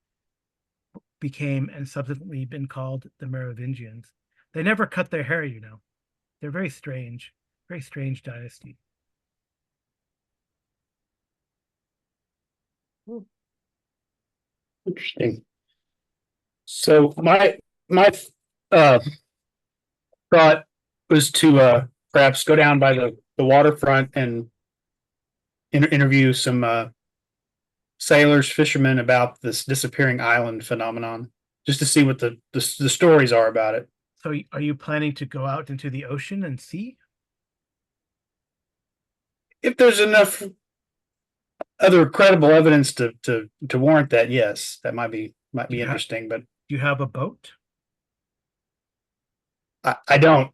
became and subsequently been called the Merovingians. They never cut their hair, you know. They're very strange dynasty. Interesting. So my uh thought was to perhaps go down by the waterfront and interview some sailors, fishermen about this disappearing island phenomenon, just to see what the stories are about it. So are you planning to go out into the ocean and see? If there's enough other credible evidence to warrant that, yes, that might be interesting. But Do you have a boat? I don't.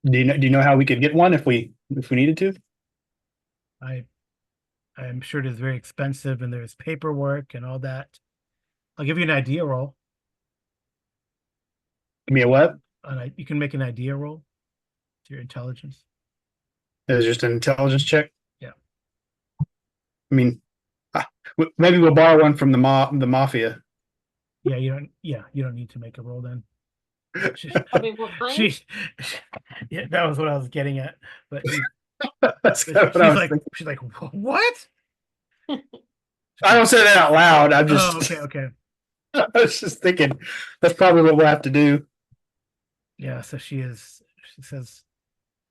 Do you know how we could get one if we needed to? I'm sure it is very expensive and there's paperwork and all that. I'll give you an idea roll. Give me a what? You can make an idea roll to your intelligence. It's just an intelligence check. Yeah. I mean, maybe we'll borrow one from the mafia. Yeah, you don't need to make a roll then. Yeah, that was what I was getting at. But she's like, what? I don't say that out loud. I'm just. Oh, okay. I was just thinking that's probably what we'll have to do. Yeah, so she says,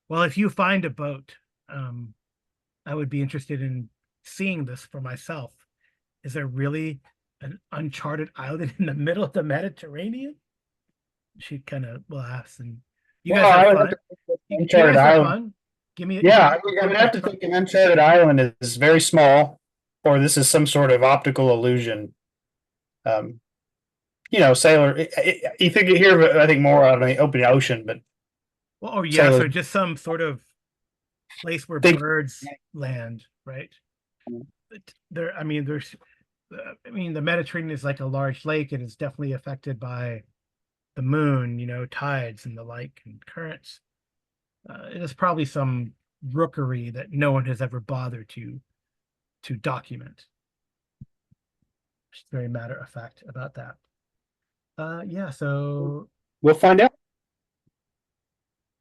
well, if you find a boat, I would be interested in seeing this for myself. Is there really an uncharted island in the middle of the Mediterranean? She kind of laughs, and you guys have fun. Uncharted island. Give me I would have to think an uncharted island is very small, or this is some sort of optical illusion. Sailor. You think you hear, I think, more out of the open ocean, but so just some sort of place where birds land, right? The Mediterranean is like a large lake, and it's definitely affected by the moon, tides and the like, and currents. It is probably some rookery that no one has ever bothered to document. Just very matter of fact about that. So we'll find out.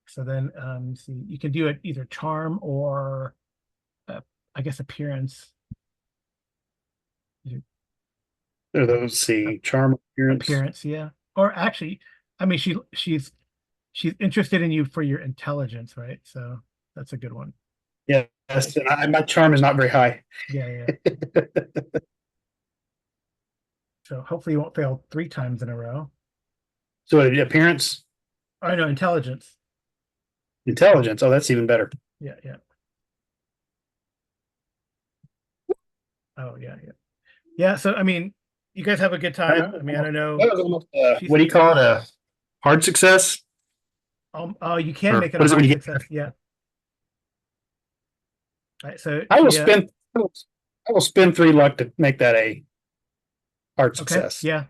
So then, see, you can do it either charm or, I guess, appearance. Charm, appearance, yeah. Or actually, I mean, she's interested in you for your intelligence, right? So that's a good one. Yeah, yes, and my charm is not very high. Yeah. So hopefully you won't fail 3 times in a row. So appearance? Oh no, intelligence. Intelligence. Oh, that's even better. Yeah. Oh yeah. Yeah. So I mean, you guys have a good time. I mean, I don't know. That was almost, what do you call it? A hard success? You can make it a hard success. Yeah. All right. So I will spend 3 luck to make that a hard success. Okay, yeah.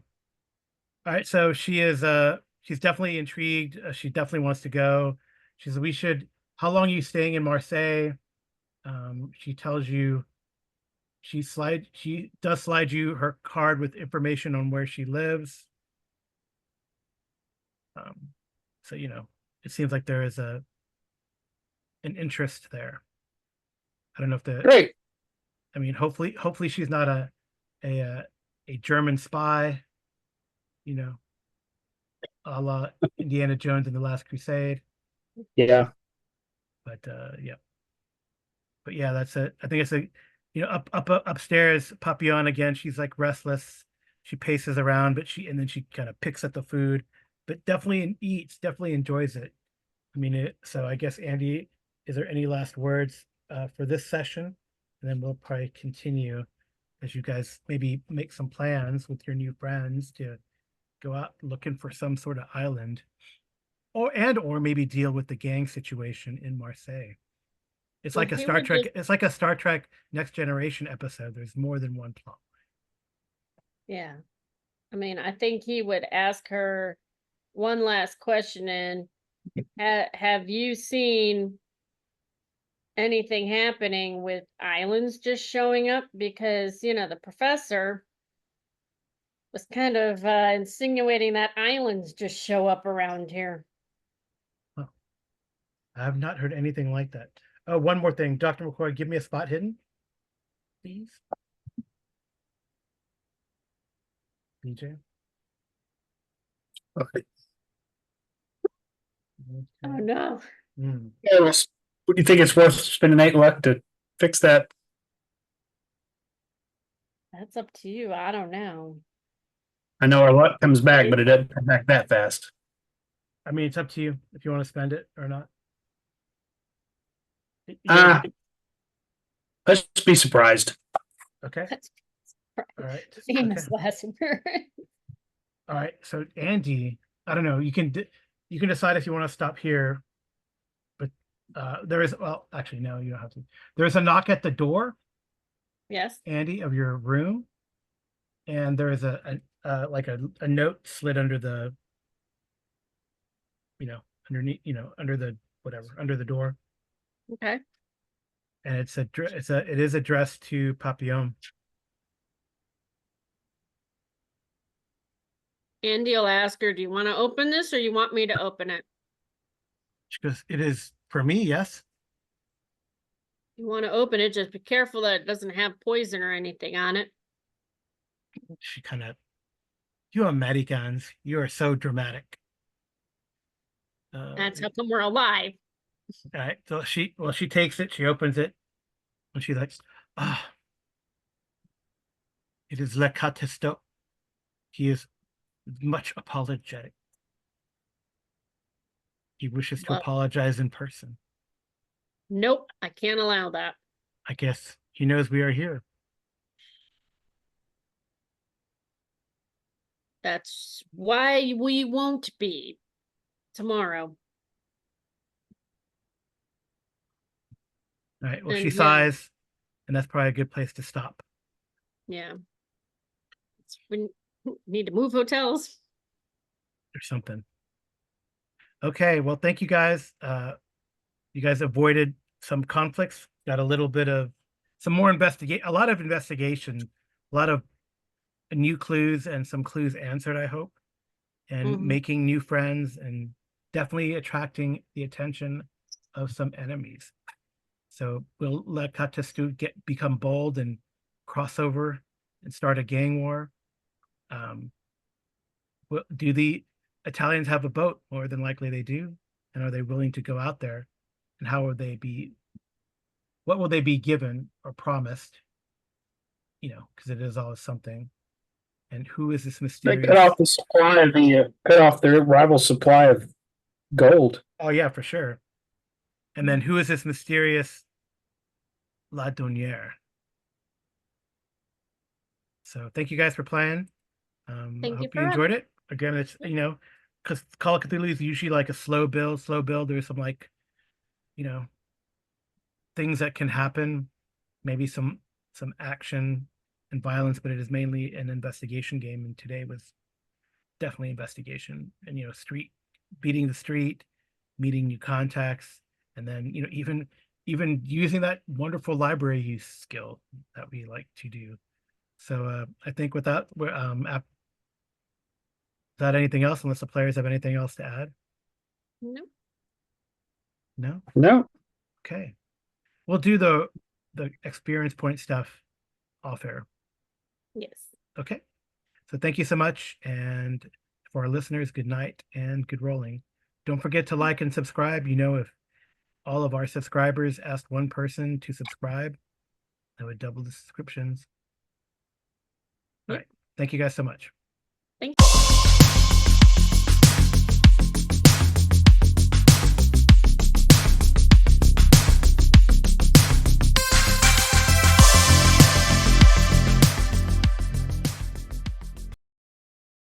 All right. So she's definitely intrigued. She definitely wants to go. She says, how long are you staying in Marseille? She tells you. She does slide you her card with information on where she lives. So it seems like there is an interest there. I don't know if Great. I mean, hopefully she's not a German spy, a la Indiana Jones and the Last Crusade. Yeah. But that's it. I think it's upstairs, Papillon again. She's like restless. She paces around, and then she kind of picks at the food, but definitely eats, definitely enjoys it. I mean, so I guess, Andy, is there any last words for this session? And then we'll probably continue as you guys maybe make some plans with your new friends to go out looking for some sort of island, or maybe deal with the gang situation in Marseille. It's Well, like a he Star would Trek. just- It's like a Star Trek Next Generation episode. There's more than one plot. Yeah. I mean, I think he would ask her one last question and have you seen anything happening with islands just showing up? Because, the professor was kind of insinuating that islands just show up around here. I have not heard anything like that. Oh, one more thing, Dr. McCoy, give me a spot hidden, please. BJ. Okay. Oh no. Mm. Yeah, well, what do you think it's worth spending 8 luck to fix that? That's up to you. I don't know. I know our luck comes back, but it doesn't come back that fast. I mean, it's up to you if you want to spend it or not. Let's be surprised. Okay. That's All right. famous Okay. last word. All right. So Andy, I don't know. You can decide if you want to stop here, but there is, well, actually, no, you don't have to. There's a knock at the door, Yes. Andy, of your room, and there is a note slid under the, underneath, under the whatever, under the door, Okay. and it is addressed to Papillon. Andy will ask her, do you want to open this or you want me to open it? She goes, "It is for me, yes." You want to open it, just be careful that it doesn't have poison or anything on it. She kind of, "You Americans, you are so dramatic." That's how come we're alive. All right. So she takes it, she opens it, and she's like, "Ah, it is Le Catisto. He is much apologetic. He wishes to Well, apologize in person. nope, I can't allow that. I guess he knows we are here." That's why we won't be tomorrow. All right. Well, And she yeah. sighs, and that's probably a good place to stop. Yeah. We need to move hotels. Or something. Okay, well, thank you guys. You guys avoided some conflicts, got a little bit of a lot of investigation, a lot of new clues and some clues answered, I hope, and Mhm. making new friends and definitely attracting the attention of some enemies. So we'll let Katastu become bold and cross over and start a gang war. Do the Italians have a boat? More than likely they do. And are they willing to go out there? And what will they be given or promised? Because it is always something. And who is this They mysterious? cut off their rival supply of gold. Oh yeah, for sure. And then who is this mysterious La Doniere? So thank you guys for playing. I Thank you hope for you enjoyed it. Again, it's because Call of Cthulhu is usually like a slow build. There's some things that can happen, maybe some action and violence, but it is mainly an investigation game. And today was definitely investigation and beating the street, meeting new contacts, and then even using that wonderful library use skill that we like to do. So I think without anything else, unless the players have anything else to add. No. No. Okay, we'll do the experience point stuff off air. Yes. Okay, so thank you so much, and for our listeners, good night and good rolling. Don't forget to like and subscribe. If all of our subscribers asked one person to subscribe, that would double the subscriptions. All right, thank you guys so much. Thank you.